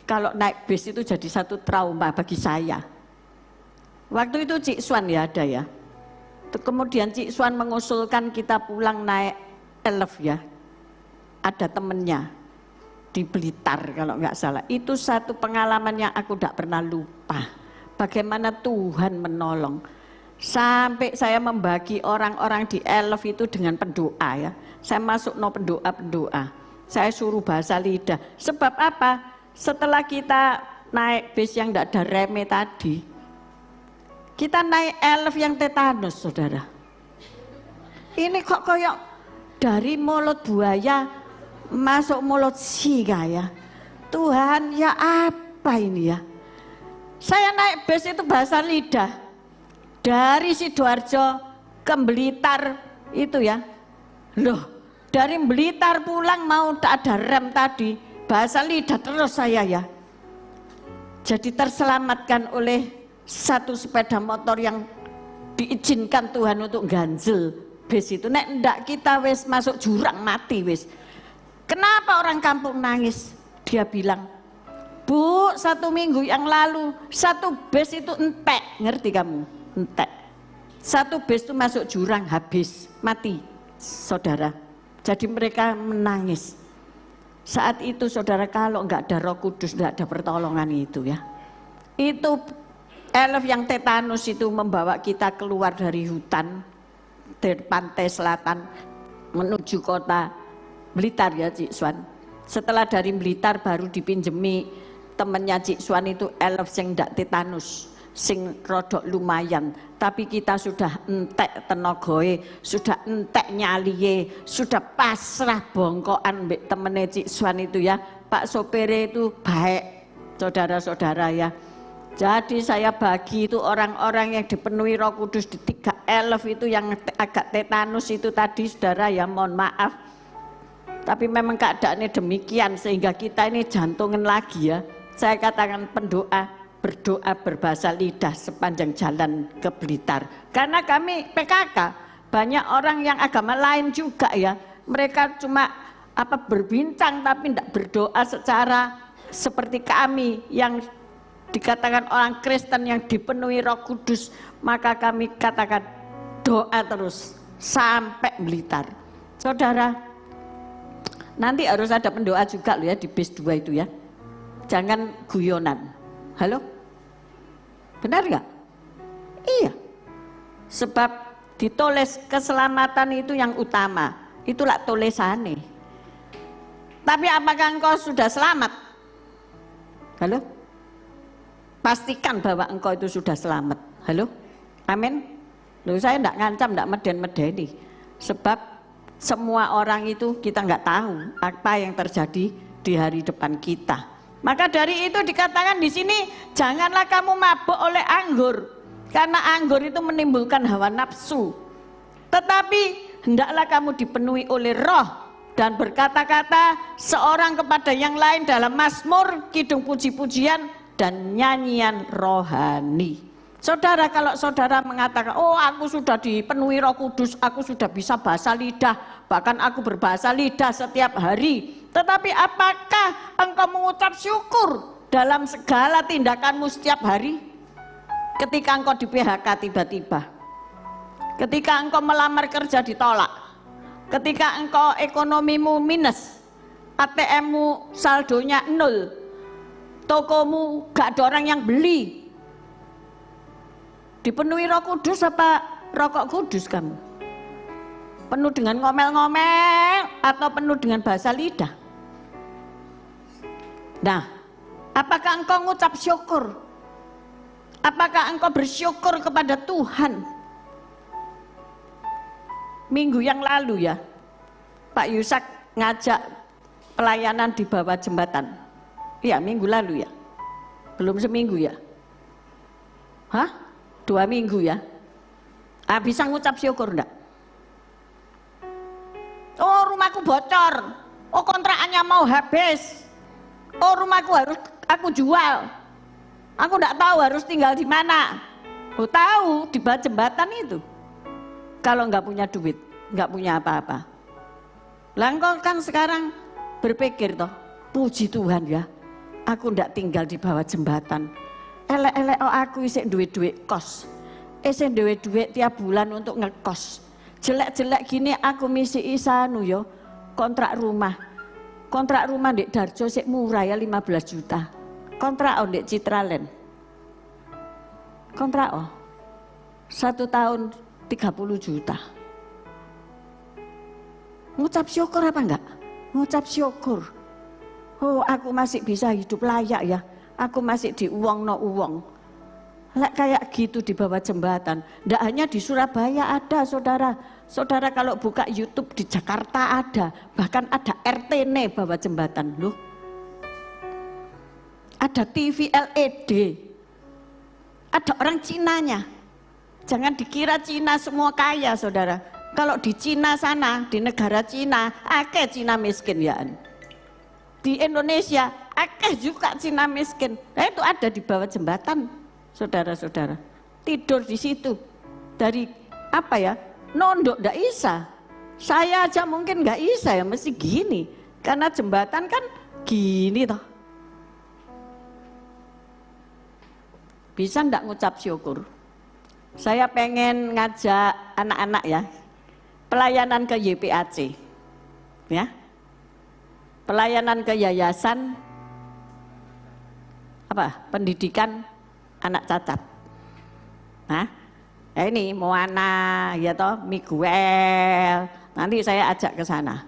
Kalau naik bis itu jadi satu trauma bagi saya. Waktu itu Cik Swan ya ada ya. Kemudian Cik Swan mengusulkan kita pulang naik elf ya. Ada temennya di Blitar kalau nggak salah. Itu satu pengalaman yang aku tidak pernah lupa. Bagaimana Tuhan menolong. Sampai saya membagi orang-orang di elf itu dengan pendoa ya. Saya masuk pendoa-pendoa. Saya suruh bahasa lidah. Sebab apa? Setelah kita naik bis yang tidak ada remnya tadi, kita naik elf yang tetanus, saudara. Ini kok koyok dari mulut buaya masuk mulut singa ya. Tuhan, ya apa ini ya? Saya naik bus itu bahasa lidah. Dari Sidoarjo ke Blitar itu ya. Loh, dari Blitar pulang mau tak ada rem tadi. Bahasa lidah terus saya ya. Jadi terselamatkan oleh satu sepeda motor yang diizinkan Tuhan untuk ganjel bus itu. Nek ndak kita wis masuk jurang mati wis. Kenapa orang kampung nangis? Dia bilang, Bu, 1 minggu yang lalu satu bus itu entek, ngerti kamu? Entek. Satu bus itu masuk jurang habis, mati, saudara. Jadi mereka menangis. Saat itu saudara, kalau enggak ada Roh Kudus, enggak ada pertolongan itu ya. Itu elf yang tetanus itu membawa kita keluar dari hutan, dari pantai selatan menuju kota Blitar ya Cik Swan. Setelah dari Blitar baru dipinjemi temennya Cik Swan itu elf sing ndak tetanus, sing rodok lumayan. Tapi kita sudah entek tenagoe, sudah entek nyaliye, sudah pasrah bongkoan mbek temene Cik Swan itu ya. Pak sopere itu baik, saudara-saudara ya. Jadi saya bagi itu orang-orang yang dipenuhi Roh Kudus di 3 elf itu yang agak tetanus itu tadi saudara ya, mohon maaf. Tapi memang keadaannya demikian sehingga kita ini jantungan lagi ya. Saya katakan berdoa berbahasa lidah sepanjang jalan ke Blitar. Karena kami PKK, banyak orang yang agama lain juga ya. Mereka cuma berbincang tapi tidak berdoa secara seperti kami yang dikatakan orang Kristen yang dipenuhi Roh Kudus. Maka kami katakan doa terus sampai Blitar. Saudara, nanti harus ada pendoa juga loh ya di bis 2 itu ya. Jangan guyonan. Halo? Benar nggak? Iya. Sebab ditulis keselamatan itu yang utama. Itulah tulisannya. Tapi apakah engkau sudah selamat? Halo? Pastikan bahwa engkau itu sudah selamat. Halo? Amin? Loh, saya enggak ngancam, enggak meden-medeni. Sebab semua orang itu kita nggak tahu apa yang terjadi di hari depan kita. Maka dari itu dikatakan di sini, janganlah kamu mabuk oleh anggur, karena anggur itu menimbulkan hawa nafsu. Tetapi hendaklah kamu dipenuhi oleh Roh dan berkata-kata seorang kepada yang lain dalam mazmur, kidung puji-pujian dan nyanyian rohani. Saudara, kalau saudara mengatakan, oh aku sudah dipenuhi Roh Kudus, aku sudah bisa bahasa lidah, bahkan aku berbahasa lidah setiap hari. Tetapi apakah engkau mengucap syukur dalam segala tindakanmu setiap hari? Ketika engkau di PHK tiba-tiba, ketika engkau melamar kerja ditolak, ketika engkau ekonomimu minus, ATM-mu saldonya 0, tokomu gak ada orang yang beli. Dipenuhi Roh Kudus apa rokok kudus kamu? Penuh dengan ngomel-ngomel atau penuh dengan bahasa lidah? Nah, apakah engkau ngucap syukur? Apakah engkau bersyukur kepada Tuhan? Minggu yang lalu ya, Pak Yusak ngajak pelayanan di bawah jembatan. Iya, minggu lalu ya. Belum seminggu ya? Hah? 2 minggu ya. Bisa ngucap syukur enggak? Oh, rumahku bocor. Oh, kontrakannya mau habis. Oh, rumahku harus aku jual. Aku enggak tahu harus tinggal di mana. Oh, tahu di bawah jembatan itu. Kalau enggak punya duit, enggak punya apa-apa. Lah engkau kan sekarang berpikir toh, puji Tuhan ya. Aku enggak tinggal di bawah jembatan. Elek-elek aku isih duit-duit kos. Isih duit-duit tiap bulan untuk ngekos. Jelek-jelek gini aku misi isanu yo. Kontrak rumah. Kontrak rumah di Darjo sik murah ya 15 juta. Kontrak di Citraland. Kontrak 1 tahun 30 juta. Ngucap syukur apa enggak? Ngucap syukur. Oh, aku masih bisa hidup layak ya. Aku masih diuang no uang. Kayak gitu di bawah jembatan. Tidak hanya di Surabaya ada saudara. Saudara kalau buka YouTube di Jakarta ada, bahkan ada RT-ne bawah jembatan loh. Ada TV LED. Ada orang Cinanya. Jangan dikira Cina semua kaya, saudara. Kalau di Cina sana, di negara Cina, akeh Cina miskin ya. Di Indonesia, akeh juga Cina miskin. Nah, itu ada di bawah jembatan, saudara-saudara. Tidur di situ. Dari apa ya? Nondok ndak bisa. Saya aja mungkin nggak bisa ya, mesti gini. Karena jembatan kan gini toh. Bisa ndak ngucap syukur? Saya pengen ngajak anak-anak ya, pelayanan ke YPAC. Ya. Pelayanan ke yayasan apa? Pendidikan anak cacat. Nah, ini Moana, ya toh, Miguel. Nanti saya ajak ke sana.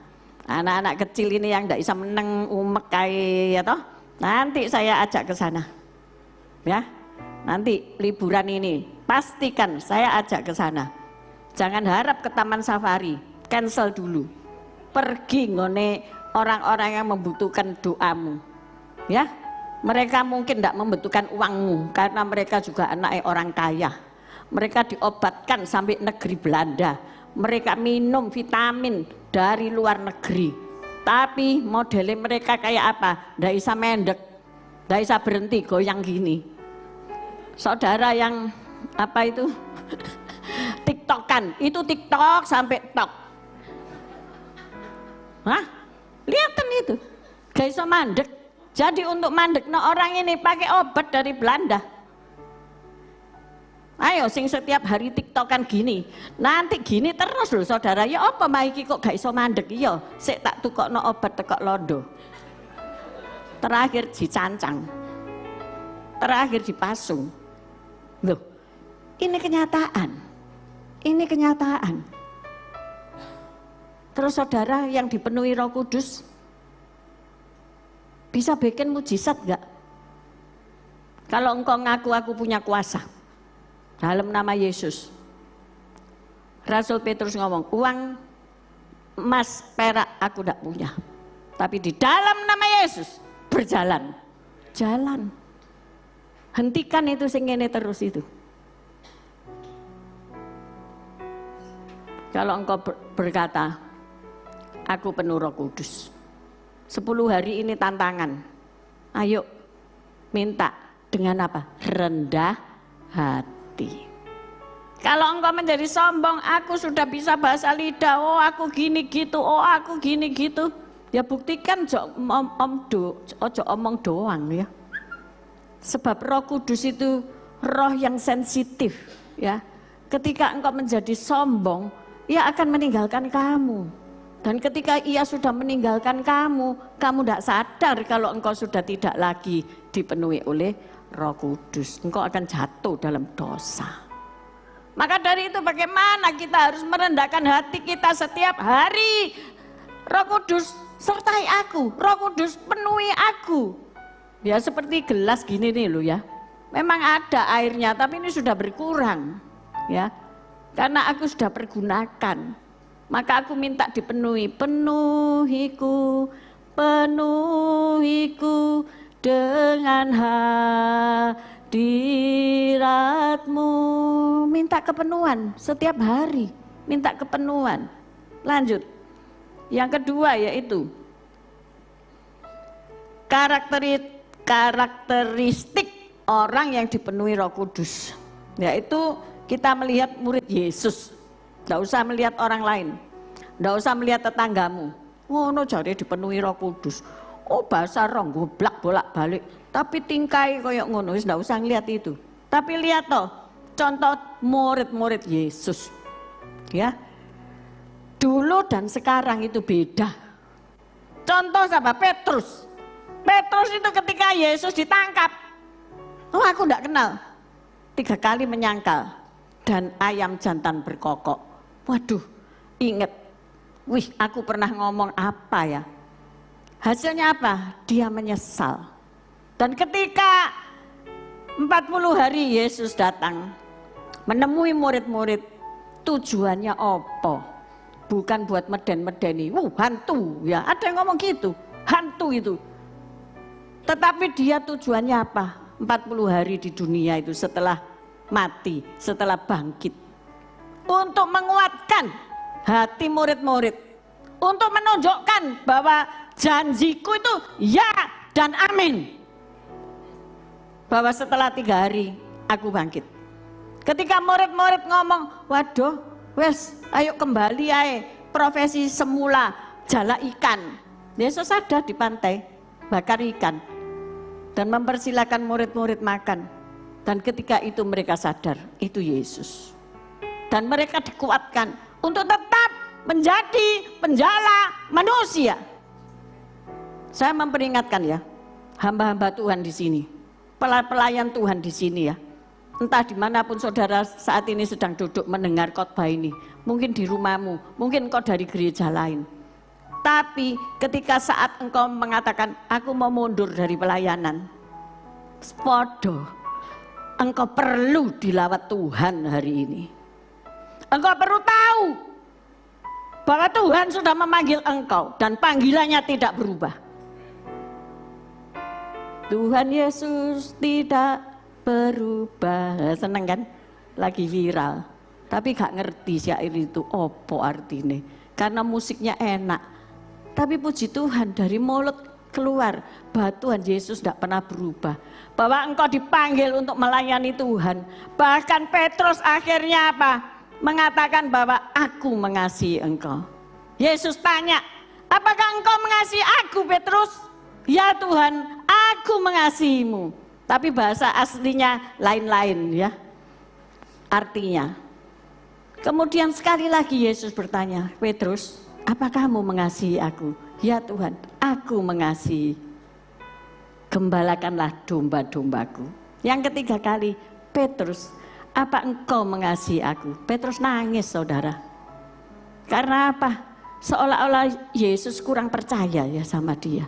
Anak-anak kecil ini yang tidak bisa meneng umek kayak, ya toh. Nanti saya ajak ke sana. Ya, nanti liburan ini pastikan saya ajak ke sana. Jangan harap ke Taman Safari, cancel dulu. Pergi ngone orang-orang yang membutuhkan doamu. Ya, mereka mungkin tidak membutuhkan uangmu karena mereka juga anak orang kaya. Mereka diobatkan sampai negeri Belanda. Mereka minum vitamin dari luar negeri. Tapi modelnya mereka kayak apa? Nggak bisa mendek, nggak bisa berhenti goyang gini. Saudara yang apa itu? TikTokan, itu TikTok sampai tok. Hah? Lihatan itu. Gak bisa mandek. Jadi untuk mandek orang ini pakai obat dari Belanda. Ayo sing setiap hari TikTokan gini. Nanti gini terus loh saudara. Ya apa maiki kok gak iso mandek iya. Sik tak tukokno obat tekok londo. Terakhir dicancang. Terakhir dipasung. Loh, ini kenyataan. Ini kenyataan. Terus saudara yang dipenuhi Roh Kudus bisa bikin mujizat gak? Kalau engkau ngaku aku punya kuasa dalam nama Yesus. Rasul Petrus ngomong, uang, emas, perak aku tidak punya. Tapi di dalam nama Yesus berjalan. Jalan. Hentikan itu sing ngene terus itu. Kalau engkau berkata, aku penuh Roh Kudus. 10 hari ini tantangan. Ayo minta dengan apa? Rendah hati. Kalau engkau menjadi sombong, aku sudah bisa bahasa lidah, oh aku gini gitu, oh aku gini gitu. Ya buktikan ojo omong doang ya. Sebab Roh Kudus itu roh yang sensitif ya. Ketika engkau menjadi sombong, ia akan meninggalkan kamu. Dan ketika ia sudah meninggalkan kamu tidak sadar kalau engkau sudah tidak lagi dipenuhi oleh Roh Kudus. Engkau akan jatuh dalam dosa. Maka dari itu bagaimana kita harus merendahkan hati kita setiap hari. Roh Kudus sertai aku, Roh Kudus penuhi aku. Ya seperti gelas gini nih loh ya. Memang ada airnya tapi ini sudah berkurang ya. Karena aku sudah pergunakan. Maka aku minta dipenuhi. Penuhiku, penuhiku dengan hadiratmu. Minta kepenuhan setiap hari. Minta kepenuhan. Lanjut. Yang kedua yaitu karakteristik orang yang dipenuhi Roh Kudus. Yaitu kita melihat murid Yesus. Tidak usah melihat orang lain. Tidak usah melihat tetanggamu. Oh no jadi dipenuhi Roh Kudus. Oh bahasa roh goblak bolak-balik. Tapi tingkai koyok ngono, tidak usah ngelihat itu. Tapi lihat toh, contoh murid-murid Yesus. Ya. Dulu dan sekarang itu beda. Contoh siapa? Petrus. Petrus itu ketika Yesus ditangkap. Oh aku tidak kenal. 3 kali menyangkal. Dan ayam jantan berkokok. Waduh, ingat. Wih, aku pernah ngomong apa ya? Hasilnya apa? Dia menyesal. Dan ketika 40 hari Yesus datang menemui murid-murid, tujuannya apa? Bukan buat meden-medeni, hantu ya, ada yang ngomong gitu, hantu itu. Tetapi dia tujuannya apa? 40 hari di dunia itu setelah mati, setelah bangkit. Untuk menguatkan hati murid-murid, untuk menunjukkan bahwa janjiku itu ya dan amin. Bahwa setelah 3 hari aku bangkit. Ketika murid-murid ngomong, waduh, wes ayo kembali ae profesi semula, jala ikan. Yesus ada di pantai, bakar ikan. Dan mempersilahkan murid-murid makan. Dan ketika itu mereka sadar, itu Yesus. Dan mereka dikuatkan untuk tetap menjadi penjala manusia. Saya memperingatkan ya, hamba-hamba Tuhan di sini, pelayan Tuhan di sini ya. Entah dimanapun saudara saat ini sedang duduk mendengar khotbah ini. Mungkin di rumahmu, mungkin engkau dari gereja lain. Tapi ketika saat engkau mengatakan, aku mau mundur dari pelayanan. Podo, engkau perlu dilawat Tuhan hari ini. Engkau perlu tahu bahwa Tuhan sudah memanggil engkau dan panggilannya tidak berubah. Tuhan Yesus tidak berubah. Seneng kan? Lagi viral. Tapi gak ngerti syair itu opo artinya. Karena musiknya enak. Tapi puji Tuhan dari mulut keluar bahwa Tuhan Yesus tidak pernah berubah. Bahwa engkau dipanggil untuk melayani Tuhan. Bahkan Petrus akhirnya apa? Mengatakan bahwa aku mengasihi engkau. Yesus tanya, apakah engkau mengasihi aku Petrus? Ya Tuhan, aku mengasihimu. Tapi bahasa aslinya lain-lain ya. Artinya. Kemudian sekali lagi Yesus bertanya, Petrus, apakah kamu mengasihi aku? Ya Tuhan, aku mengasihi. Gembalakanlah domba-dombaku. Yang ketiga kali, Petrus, apa engkau mengasihi aku? Petrus nangis saudara. Karena apa? Seolah-olah Yesus kurang percaya ya sama dia.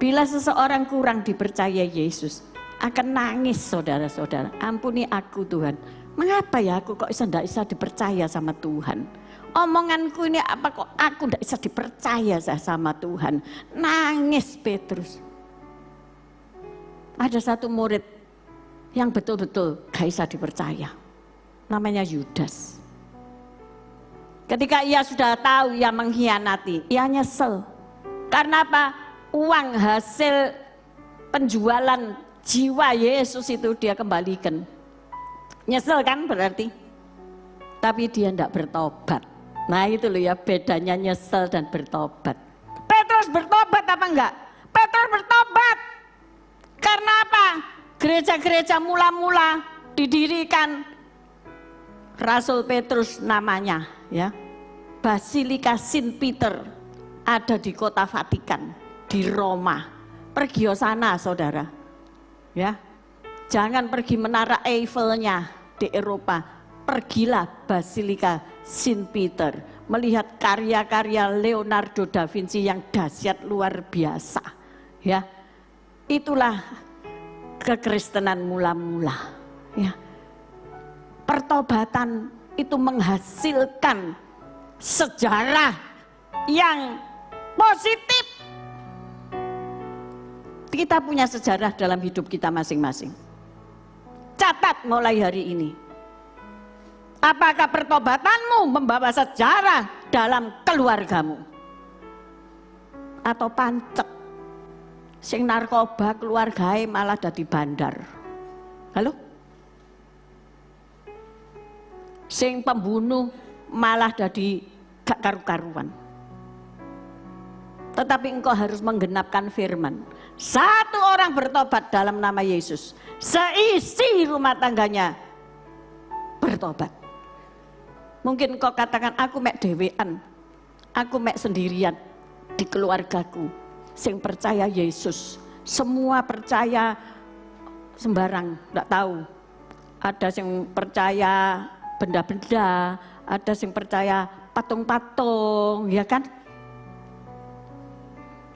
Bila seseorang kurang dipercaya Yesus, akan nangis saudara-saudara. Ampuni aku Tuhan. Mengapa ya aku kok tidak bisa dipercaya sama Tuhan? Omonganku ini apa kok aku tidak bisa dipercaya sama Tuhan? Nangis Petrus. Ada satu murid yang betul-betul gak bisa dipercaya. Namanya Yudas. Ketika ia sudah tahu ia mengkhianati, ia nyesel. Karena apa? Uang hasil penjualan jiwa Yesus itu dia kembalikan. Nyesel kan berarti? Tapi dia tidak bertobat. Nah itu loh ya bedanya nyesel dan bertobat. Petrus bertobat apa enggak? Petrus bertobat. Karena apa? Gereja-gereja mula-mula didirikan Rasul Petrus namanya ya. Basilika Saint Peter ada di kota Vatikan di Roma. Pergi sana saudara. Ya. Jangan pergi menara Eiffelnya di Eropa. Pergilah Basilika Saint Peter melihat karya-karya Leonardo da Vinci yang dahsyat luar biasa. Ya. Itulah kekristenan mula-mula. Ya. Pertobatan itu menghasilkan sejarah yang positif. Kita punya sejarah dalam hidup kita masing-masing. Catat mulai hari ini. Apakah pertobatanmu membawa sejarah dalam keluargamu? Atau pancek? Sing narkoba keluargae malah dadi bandar. Halo? Sing pembunuh malah dadi gak karu-karuan. Tetapi engkau harus menggenapkan firman. Satu orang bertobat dalam nama Yesus, seisi rumah tangganya bertobat. Mungkin engkau katakan, aku mek dewean, aku mek sendirian di keluargaku. Sing percaya Yesus, semua percaya sembarang, enggak tahu. Ada yang percaya benda-benda, ada yang percaya patung-patung, ya kan?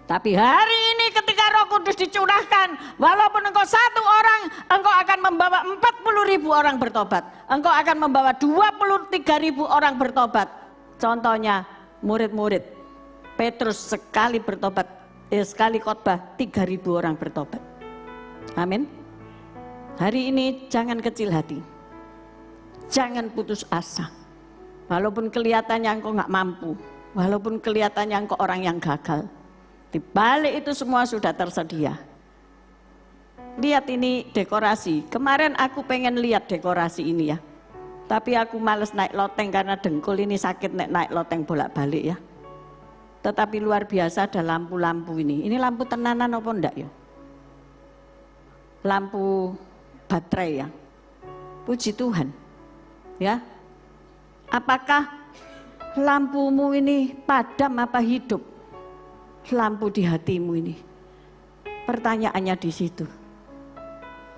Tapi hari ini ketika Roh Kudus dicurahkan, walaupun engkau satu orang, engkau akan membawa 40.000 orang bertobat. Engkau akan membawa 23.000 orang bertobat. Contohnya murid-murid Petrus sekali bertobat, sekali khotbah 3.000 orang bertobat. Amin. Hari ini jangan kecil hati, jangan putus asa. Walaupun kelihatannya engkau nggak mampu, walaupun kelihatannya engkau orang yang gagal, di balik itu semua sudah tersedia. Lihat ini dekorasi. Kemarin aku pengen lihat dekorasi ini ya, tapi aku males naik loteng karena dengkul ini sakit naik loteng bolak-balik ya. Tetapi luar biasa ada lampu-lampu ini. Ini lampu tenanan apa enggak ya? Lampu baterai ya. Puji Tuhan. Ya. Apakah lampumu ini padam apa hidup? Lampu di hatimu ini. Pertanyaannya di situ.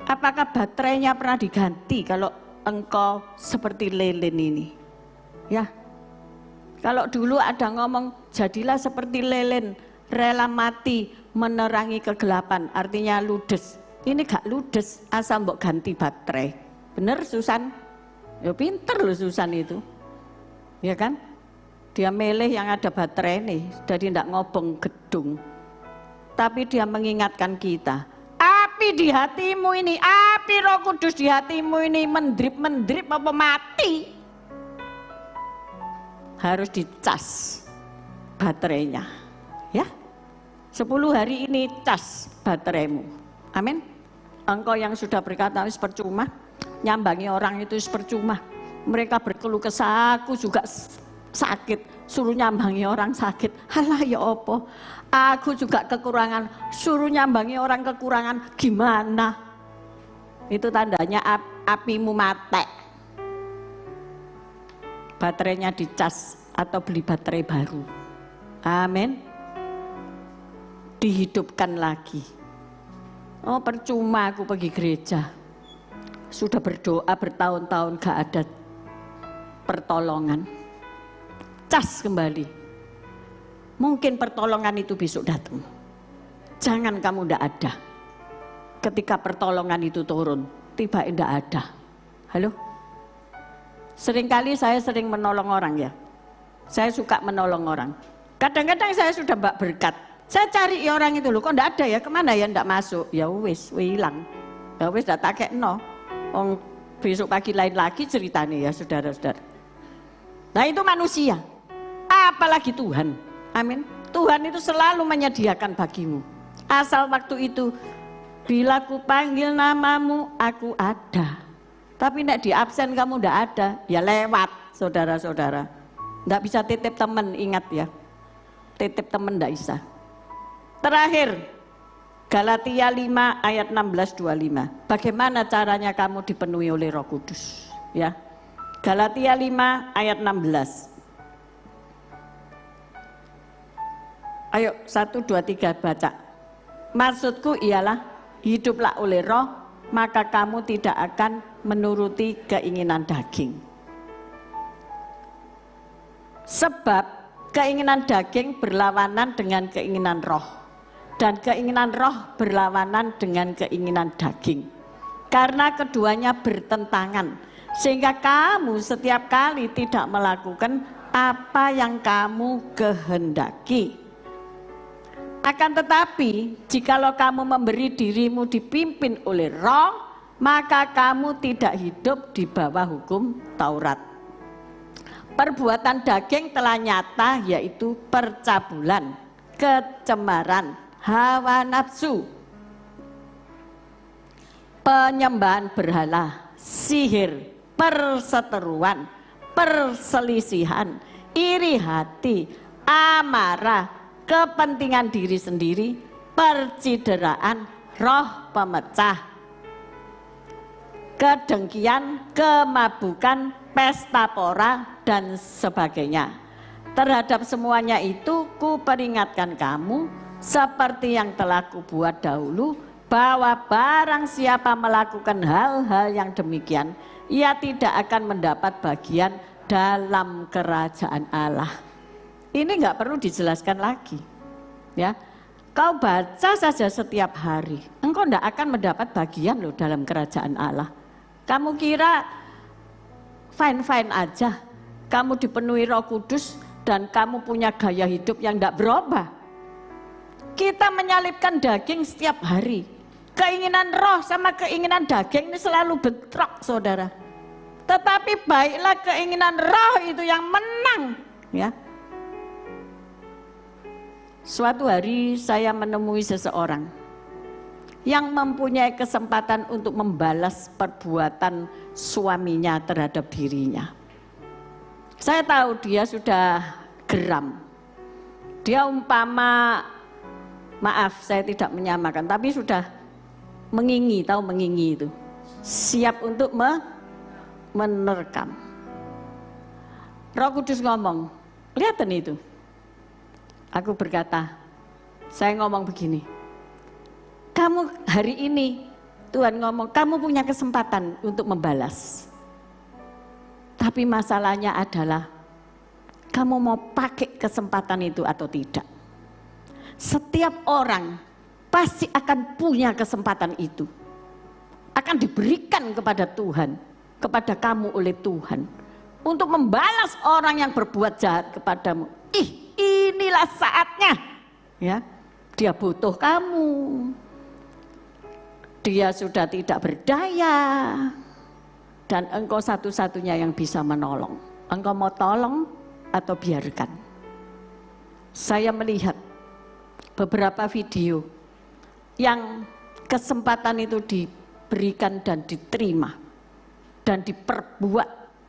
Apakah baterainya pernah diganti kalau engkau seperti lilin ini? Ya. Kalau dulu ada ngomong, jadilah seperti lilin, rela mati menerangi kegelapan, artinya ludes. Ini gak ludes, asal mbok ganti baterai. Bener Susan? Ya pinter loh Susan itu. Ya kan? Dia milih yang ada baterai nih, jadi tidak ngobong gedung. Tapi dia mengingatkan kita, api di hatimu ini, api Roh Kudus di hatimu ini mendrip apa mati? Harus dicas baterainya. Ya. 10 hari ini cas bateraimu. Amin. Engkau yang sudah berkata wis percuma, nyambangi orang itu wis percuma. Mereka berkeluh kesah, aku juga sakit, suruh nyambangi orang sakit. Halah ya opo, aku juga kekurangan, suruh nyambangi orang kekurangan, gimana? Itu tandanya apimu mati. Baterainya dicas atau beli baterai baru. Amin. Dihidupkan lagi. Oh percuma aku pergi gereja. Sudah berdoa bertahun-tahun gak ada pertolongan. Cas kembali. Mungkin pertolongan itu besok datang. Jangan kamu ndak ada. Ketika pertolongan itu turun, tiba ndak ada. Halo? Seringkali saya sering menolong orang ya. Saya suka menolong orang. Kadang-kadang saya sudah mbak berkat. Saya cari orang itu loh, kok ndak ada ya? Kemana ya ndak masuk? Ya wis, hilang. Ya wis ndak tak kekno. Besok pagi lain lagi ceritanya ya saudara-saudara. Nah itu manusia. Apalagi Tuhan. Amin. Tuhan itu selalu menyediakan bagimu. Asal waktu itu, bila ku panggil namamu, aku ada. Tapi tidak di absen kamu tidak ada, ya lewat saudara-saudara. Tidak bisa titip teman, ingat ya. Titip teman tidak bisa. Terakhir, Galatia 5 ayat 16-25. Bagaimana caranya kamu dipenuhi oleh Roh Kudus? Ya. Galatia 5 ayat 16. Ayo 1, 2, 3 baca. Maksudku ialah hiduplah oleh roh, maka kamu tidak akan menuruti keinginan daging. Sebab keinginan daging berlawanan dengan keinginan roh, dan keinginan roh berlawanan dengan keinginan daging. Karena keduanya bertentangan, sehingga kamu setiap kali tidak melakukan apa yang kamu kehendaki. Akan tetapi, jikalau kamu memberi dirimu dipimpin oleh roh, maka kamu tidak hidup di bawah hukum Taurat. Perbuatan daging telah nyata, yaitu percabulan, kecemaran, hawa nafsu, penyembahan berhala, sihir, perseteruan, perselisihan, iri hati, amarah, kepentingan diri sendiri, percideraan, roh pemecah, kedengkian, kemabukan, pesta pora, dan sebagainya. Terhadap semuanya itu kuperingatkan kamu, seperti yang telah kubuat dahulu, bahwa barang siapa melakukan hal-hal yang demikian, ia tidak akan mendapat bagian dalam kerajaan Allah. Ini nggak perlu dijelaskan lagi, ya. Kau baca saja setiap hari, engkau tidak akan mendapat bagian loh dalam kerajaan Allah. Kamu kira fine-fine aja, kamu dipenuhi Roh Kudus dan kamu punya gaya hidup yang tidak berubah. Kita menyalibkan daging setiap hari. Keinginan roh sama keinginan daging ini selalu bentrok, saudara. Tetapi baiklah keinginan roh itu yang menang, ya. Suatu hari saya menemui seseorang yang mempunyai kesempatan untuk membalas perbuatan suaminya terhadap dirinya. Saya tahu dia sudah geram. Dia umpama, maaf saya tidak menyamakan, tapi sudah mengingi, tahu mengingi itu. Siap untuk menerkam. Roh Kudus ngomong, lihatin itu. Aku berkata, saya ngomong begini, kamu hari ini, Tuhan ngomong, kamu punya kesempatan untuk membalas. Tapi masalahnya adalah, kamu mau pakai kesempatan itu atau tidak. Setiap orang pasti akan punya kesempatan itu. Akan diberikan kepada Tuhan, kepada kamu oleh Tuhan. Untuk membalas orang yang berbuat jahat kepadamu. Inilah saatnya, ya. Dia butuh kamu. Dia sudah tidak berdaya. Dan engkau satu-satunya yang bisa menolong. Engkau mau tolong atau biarkan. Saya melihat beberapa video yang kesempatan itu diberikan dan diterima dan diperbuat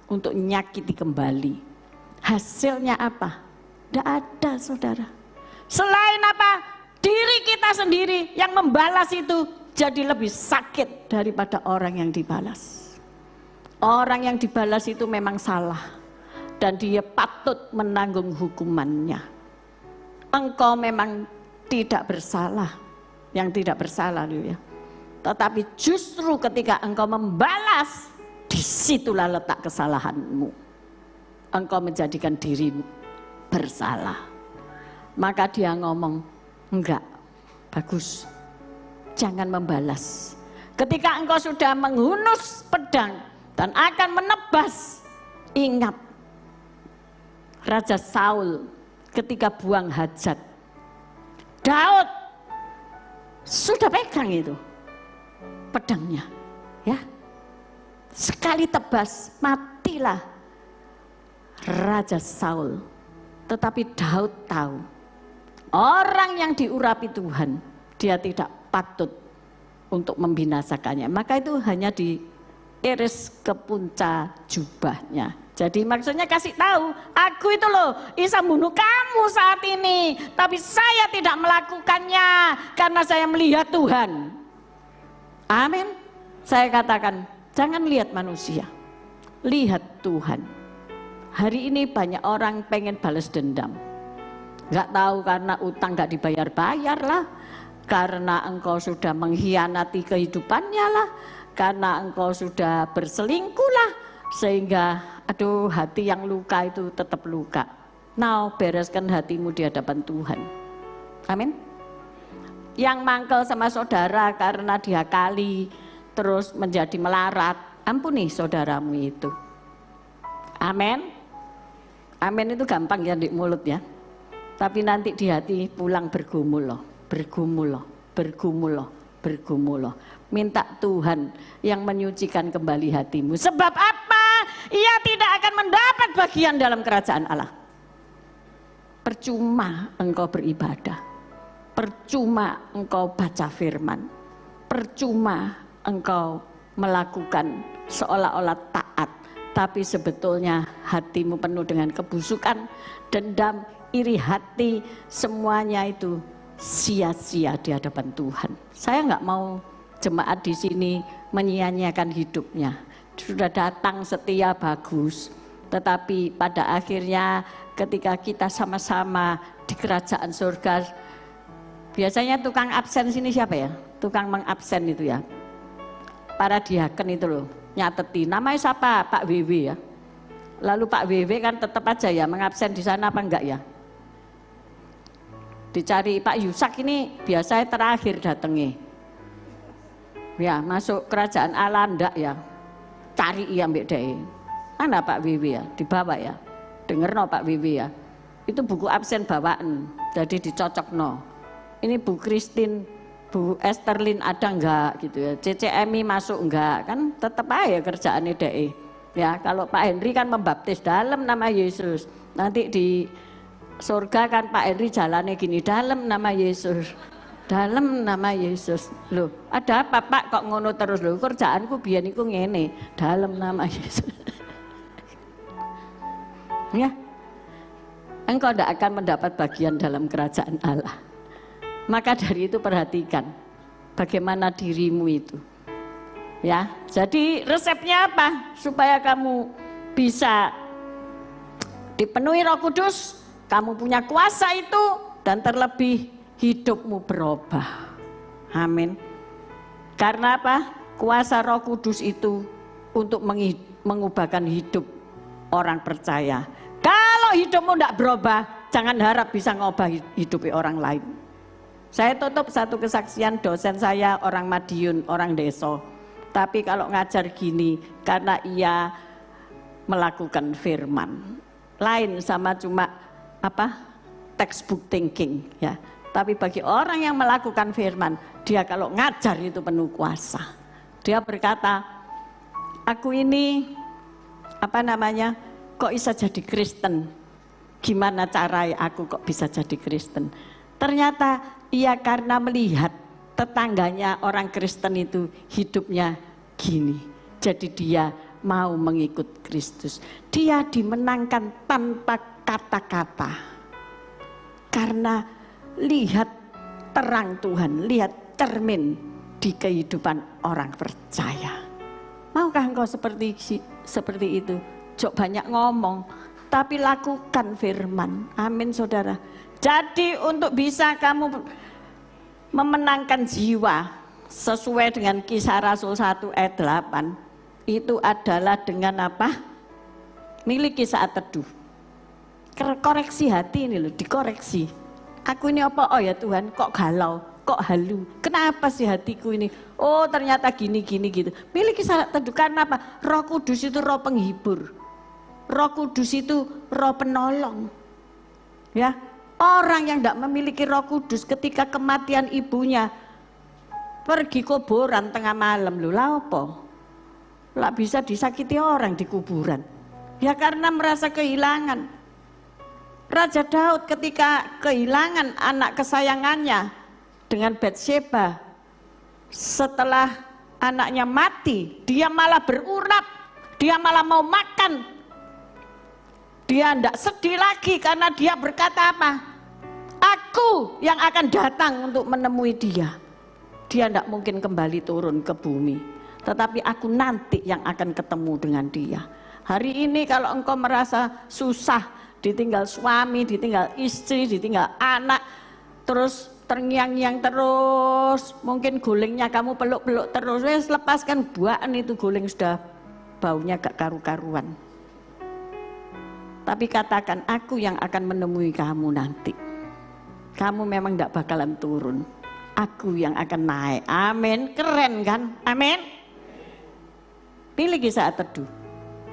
untuk menyakiti kembali. Hasilnya apa? Tidak ada, saudara. Selain apa? Diri kita sendiri yang membalas itu jadi lebih sakit daripada orang yang dibalas. Orang yang dibalas itu memang salah dan dia patut menanggung hukumannya. Engkau memang tidak bersalah, yang tidak bersalah ya. Tetapi justru ketika engkau membalas, disitulah letak kesalahanmu. Engkau menjadikan dirimu bersalah. Maka dia ngomong, enggak, bagus, jangan membalas. Ketika engkau sudah menghunus pedang dan akan menebas, ingat Raja Saul ketika buang hajat, Daud sudah pegang itu pedangnya, ya. Sekali tebas matilah Raja Saul. Tetapi Daud tahu orang yang diurapi Tuhan, dia tidak patut untuk membinasakannya. Maka itu hanya diiris ke punca jubahnya. Jadi maksudnya kasih tahu, aku itu loh bisa bunuh kamu saat ini, tapi saya tidak melakukannya karena saya melihat Tuhan. Amin. Saya katakan, jangan lihat manusia, lihat Tuhan. Hari ini banyak orang pengen balas dendam. Gak tahu karena utang gak dibayar-bayar lah, karena engkau sudah mengkhianati kehidupannya lah, karena engkau sudah berselingkuh lah, sehingga aduh hati yang luka itu tetap luka. Now bereskan hatimu di hadapan Tuhan. Amin. Yang mangkel sama saudara karena dia kali terus menjadi melarat, ampuni saudaramu itu. Amin. Amin itu gampang ya di mulut ya. Tapi nanti di hati pulang bergumul loh, bergumul loh, bergumul loh, bergumul loh. Minta Tuhan yang menyucikan kembali hatimu. Sebab apa? Ia tidak akan mendapat bagian dalam kerajaan Allah. Percuma engkau beribadah, percuma engkau baca firman, percuma engkau melakukan seolah-olah taat, tapi sebetulnya hatimu penuh dengan kebusukan, dendam, iri hati, semuanya itu sia-sia di hadapan Tuhan. Saya nggak mau jemaat di sini menyia-nyiakan hidupnya. Sudah datang setia bagus, tetapi pada akhirnya ketika kita sama-sama di kerajaan surga, biasanya tukang absen sini siapa ya? Tukang mengabsen itu ya. Para diaken itu loh, nyatetin namanya siapa? Pak WW ya. Lalu Pak WW kan tetap aja ya mengabsen di sana apa enggak ya? dicari Pak Yusak ini biasanya terakhir datangnya. Ya, masuk kerajaan Allah ndak ya. Cari iya mbek dhek. Mana Pak Wiwi ya? Dibawa ya. Dengerno Pak Wiwi ya. Itu buku absen bawaan. Jadi dicocokno. Ini Bu Christine, Bu Esterlin ada enggak gitu ya. CCMI masuk enggak? Kan tetep aja kerjaannya dhek. Ya, kalau Pak Henry kan membaptis dalam nama Yesus. Nanti di surga kan Pak Henry jalannya gini, dalam nama Yesus. Dalam nama Yesus. Loh, ada apa Pak kok ngono terus loh? Kerjaanku biyen iku ngene, dalam nama Yesus. Ya. Engkau tidak akan mendapat bagian dalam kerajaan Allah. Maka dari itu perhatikan bagaimana dirimu itu. Ya, jadi resepnya apa? Supaya kamu bisa dipenuhi Roh Kudus, kamu punya kuasa itu, dan terlebih hidupmu berubah. Amin. Karena apa? Kuasa Roh Kudus itu untuk mengubahkan hidup orang percaya. Kalau hidupmu tidak berubah, jangan harap bisa ngubah hidup orang lain. Saya tutup satu kesaksian dosen saya, orang Madiun, orang desa. Tapi kalau ngajar gini, karena ia melakukan firman. Lain sama cuma textbook thinking ya. Tapi bagi orang yang melakukan firman, dia kalau ngajar itu penuh kuasa. Dia berkata, aku ini kok bisa jadi Kristen? Gimana caranya aku kok bisa jadi Kristen? Ternyata ia karena melihat tetangganya orang Kristen itu hidupnya gini. Jadi dia mau mengikut Kristus. Dia dimenangkan tanpa kata-kata. Karena lihat terang Tuhan, lihat cermin di kehidupan orang percaya. Maukah engkau seperti itu? Jok banyak ngomong, tapi lakukan firman. Amin saudara. Jadi untuk bisa kamu memenangkan jiwa sesuai dengan Kisah Rasul 1 ayat 8, itu adalah dengan apa? Miliki saat teduh. Koreksi hati ini loh, dikoreksi. Aku ini apa? Oh ya Tuhan, kok galau, kok halu. Kenapa sih hatiku ini? Oh ternyata gini gitu. Miliki saat teduh karena apa? Roh Kudus itu roh penghibur. Roh Kudus itu roh penolong. Ya, orang yang tidak memiliki Roh Kudus ketika kematian ibunya pergi kuburan tengah malam, lho lah apa? Lah bisa disakiti orang di kuburan. Ya karena merasa kehilangan. Raja Daud ketika kehilangan anak kesayangannya dengan Batsheba, setelah anaknya mati, dia malah berurap, dia malah mau makan. Dia tidak sedih lagi karena dia berkata apa? Aku yang akan datang untuk menemui dia. Dia tidak mungkin kembali turun ke bumi, tetapi aku nanti yang akan ketemu dengan dia. Hari ini kalau engkau merasa susah, ditinggal suami, ditinggal istri, ditinggal anak, terus terngiang-ngiang terus, mungkin gulingnya kamu peluk-peluk terus, wes lepaskan buaan itu guling, sudah baunya gak karu-karuan. Tapi katakan, aku yang akan menemui kamu nanti. Kamu memang gak bakalan turun, aku yang akan naik. Amin, keren kan? Amin. Pilih saat teduh.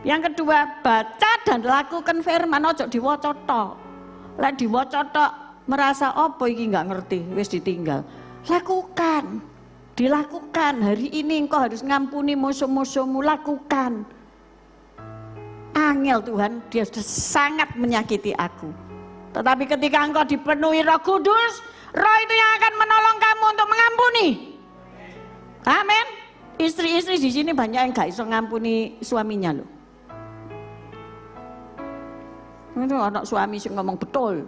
Yang kedua, baca dan lakukan firman, ojo diwaca tok. Lek diwaca tok merasa opo iki nggak ngerti, wis ditinggal. Lakukan. Dilakukan. Hari ini engkau harus ngampuni musuh-musuhmu, lakukan. Angel Tuhan, dia sudah sangat menyakiti aku. Tetapi ketika engkau dipenuhi Roh Kudus, Roh itu yang akan menolong kamu untuk mengampuni. Amin. Istri-istri di sini banyak yang gak iso ngampuni suaminya loh. Itu anak suami sih ngomong betul.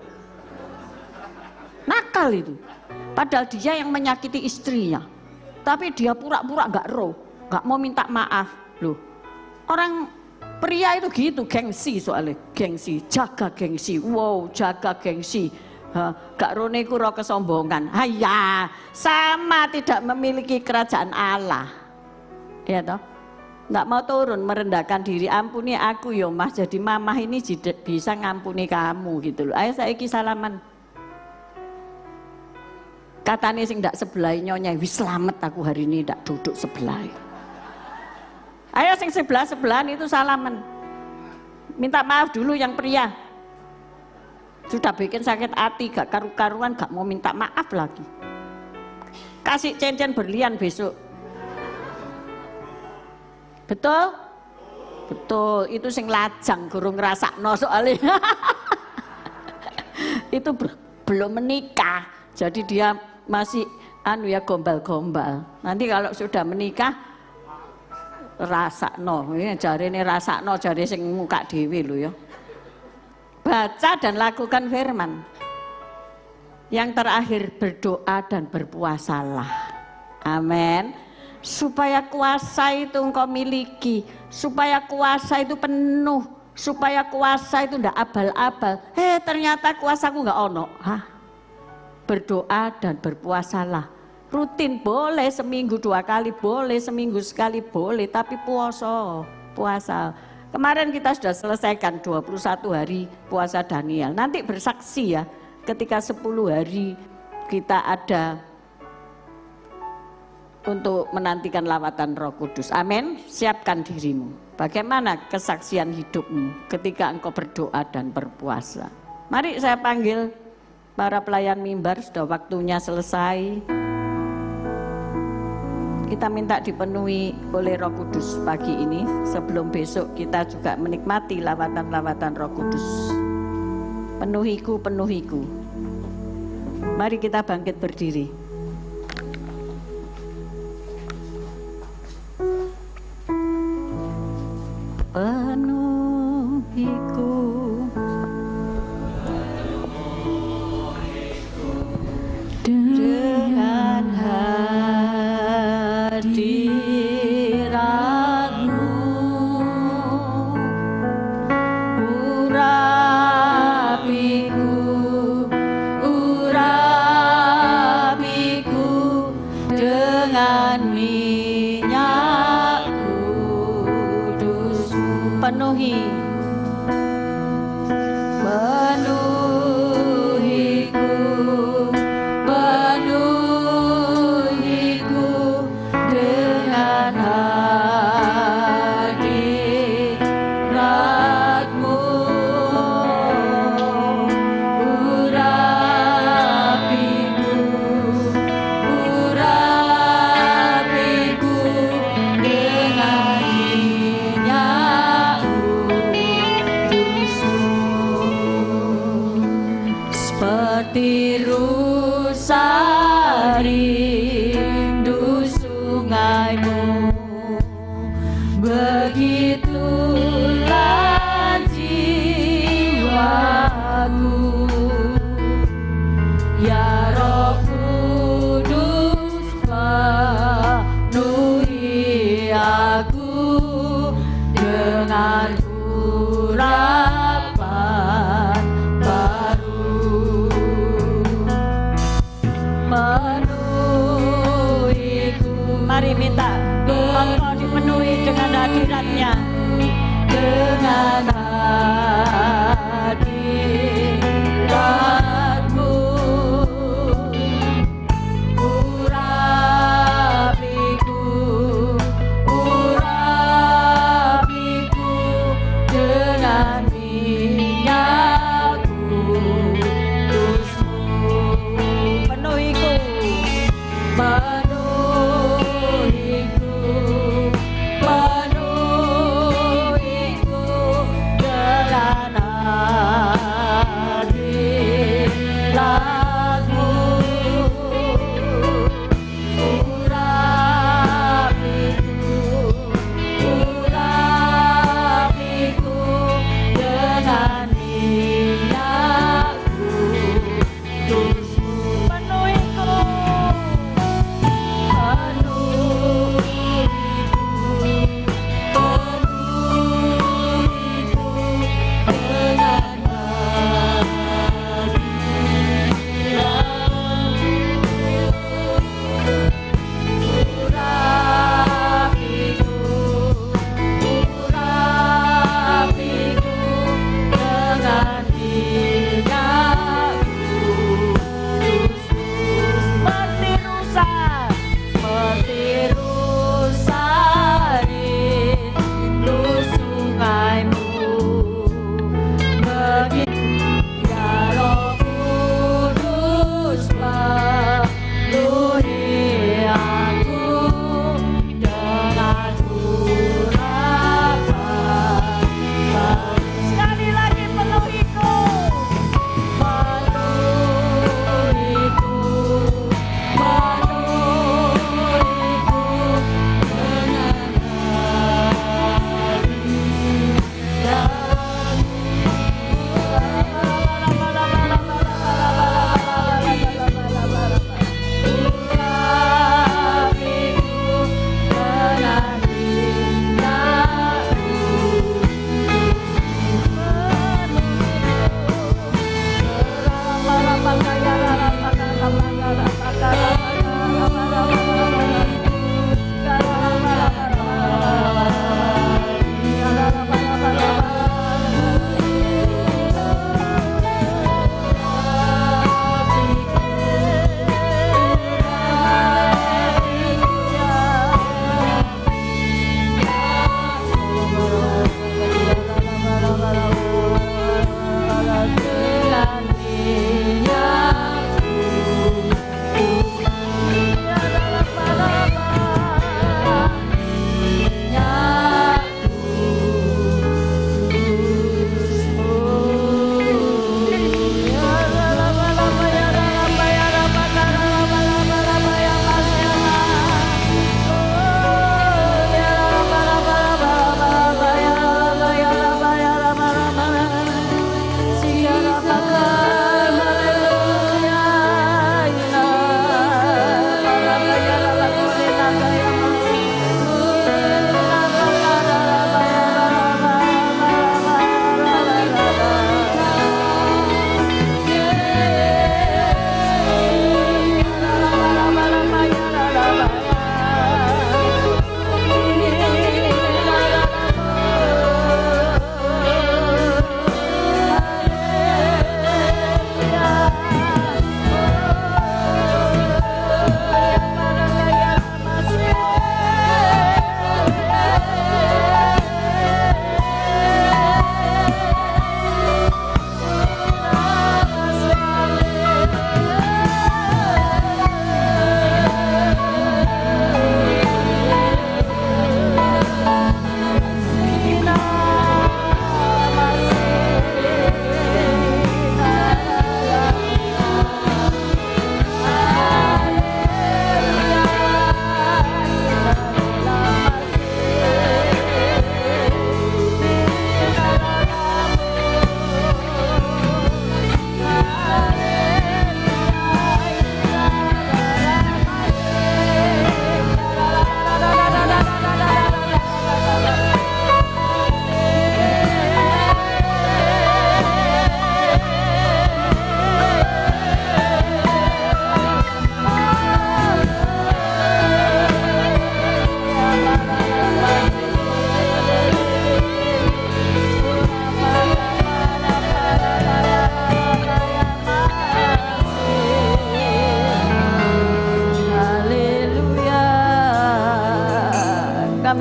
Nakal itu. Padahal dia yang menyakiti istrinya. Tapi dia pura-pura gak gak mau minta maaf. Loh, orang pria itu gitu, gengsi soalnya. Gengsi, jaga gengsi. Wow, jaga gengsi. Gak rone ku roh kesombongan. Haya, sama tidak memiliki kerajaan Allah. Ya toh? Nggak mau turun merendahkan diri, ampuni aku yo mas, jadi mamah ini bisa ngampuni kamu gitu loh. Ayo saiki salaman. Katanya sing ndak sebelah nyonya, wis selamat aku hari ini ndak duduk sebelah. Ayo sing sebelah-sebelahan itu salaman. Minta maaf dulu yang pria. Sudah bikin sakit hati, gak karu-karuan, gak mau minta maaf lagi. Kasih cincin berlian besok. Betul? Betul, itu sing lajang gurung ngrasakno soalnya. Itu belum menikah, jadi dia masih gombal-gombal. Nanti kalau sudah menikah rasakno, jarene rasakno, jare sing muka dhewe lho ya. Baca dan lakukan firman. Yang terakhir berdoa dan berpuasalah. Amin. Supaya kuasa itu engkau miliki, supaya kuasa itu penuh, supaya kuasa itu ndak abal-abal. Ternyata kuasaku nggak ono. Berdoa dan berpuasalah. Rutin boleh, seminggu 2 kali boleh, seminggu sekali boleh, tapi puasa. Kemarin kita sudah selesaikan 21 hari puasa Daniel. Nanti bersaksi ya, ketika 10 hari kita ada untuk menantikan lawatan Roh Kudus. Amin. Siapkan dirimu. Bagaimana kesaksian hidupmu ketika engkau berdoa dan berpuasa? Mari saya panggil para pelayan mimbar, sudah waktunya selesai. Kita minta dipenuhi oleh Roh Kudus pagi ini, sebelum besok kita juga menikmati lawatan-lawatan Roh Kudus. Penuhiku, penuhiku. Mari kita bangkit berdiri. Penuhiku dengan hadiratmu, urapiku dengan minyak kudus-Mu. Penuhiku dengan hadiratmu, urapiku dengan minyak kudus-Mu. Seperti rusa rindu sungaimu, begitulah jiwaku. Ya Roh Kudus, penuhi aku dengan urapan baru. Penuhiku, mari minta engkau dipenuhi dengan hadirat-Nya, dengan hadirat-Mu, urapiku dengan minyak kudus-Mu. Penuhiku, penuhiku dengan hadirat-Mu.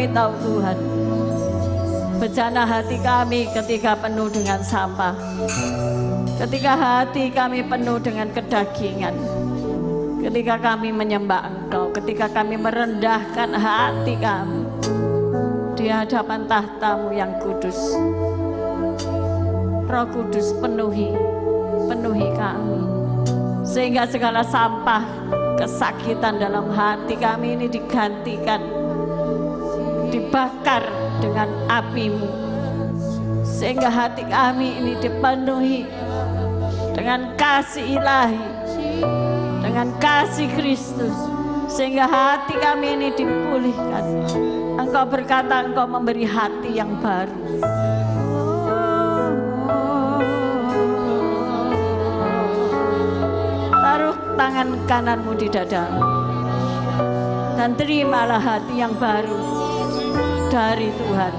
kami tahu Tuhan, bejana hati kami ketika penuh dengan sampah, ketika hati kami penuh dengan kedagingan, ketika kami menyembah Engkau, ketika kami merendahkan hati kami di hadapan tahta-Mu yang kudus. Roh Kudus penuhi kami, sehingga segala sampah kesakitan dalam hati kami ini digantikan, dibakar dengan api-Mu, sehingga hati kami ini dipenuhi dengan kasih ilahi, dengan kasih Kristus, sehingga hati kami ini dipulihkan. Engkau berkata Engkau memberi hati yang baru. Taruh tangan kananmu di dadamu dan terimalah hati yang baru dari Tuhan.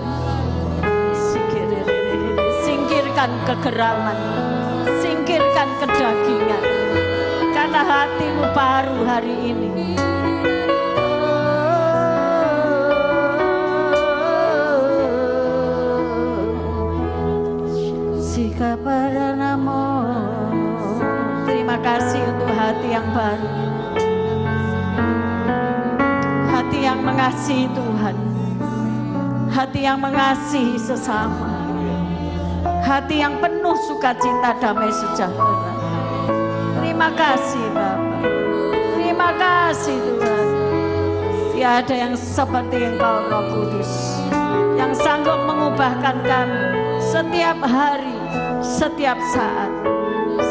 Singkirkan kegeraman, singkirkan kedagingan, karena hatimu baru hari ini. Terima kasih untuk hati yang baru, hati yang mengasihi Tuhan, hati yang mengasihi sesama, hati yang penuh sukacita, damai sejahtera. Terima kasih Bapa, terima kasih Tuhan. Tiada yang seperti Engkau Roh Kudus, yang sanggup mengubahkan kami setiap hari, setiap saat,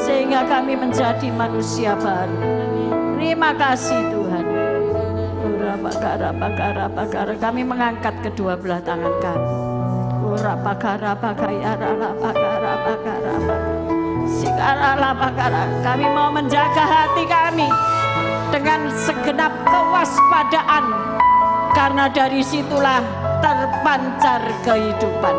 sehingga kami menjadi manusia baru. Terima kasih Tuhan. Kami mengangkat kedua belah tangan kami. Kami mau menjaga hati kami dengan segenap kewaspadaan, karena dari situlah terpancar kehidupan.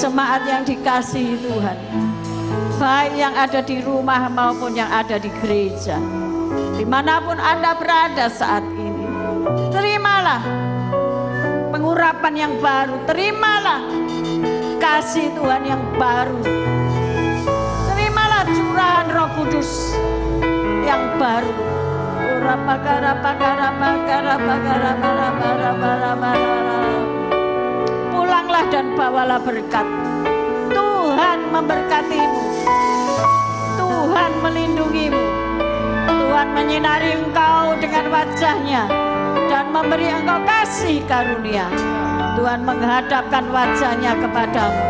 Jemaat yang dikasihi Tuhan, baik yang ada di rumah maupun yang ada di gereja, dimanapun Anda berada saat ini, terimalah pengurapan yang baru, terimalah kasih Tuhan yang baru, terimalah curahan Roh Kudus yang baru. Pulanglah dan bawalah berkat. Tuhan memberkatimu, Tuhan melindungimu, Tuhan menyinari engkau dengan wajah-Nya dan memberi engkau kasih karunia. Tuhan menghadapkan wajah-Nya kepadamu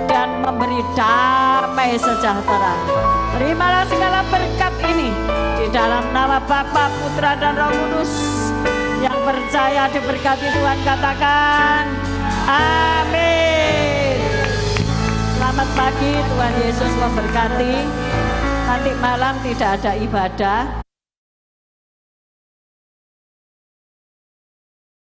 dan memberi damai sejahtera. Terimalah segala berkat ini di dalam nama Bapa, Putra, dan Roh Kudus. Yang percaya diberkati Tuhan katakan amin. Selamat pagi, Tuhan Yesus memberkati. Nanti malam tidak ada ibadah.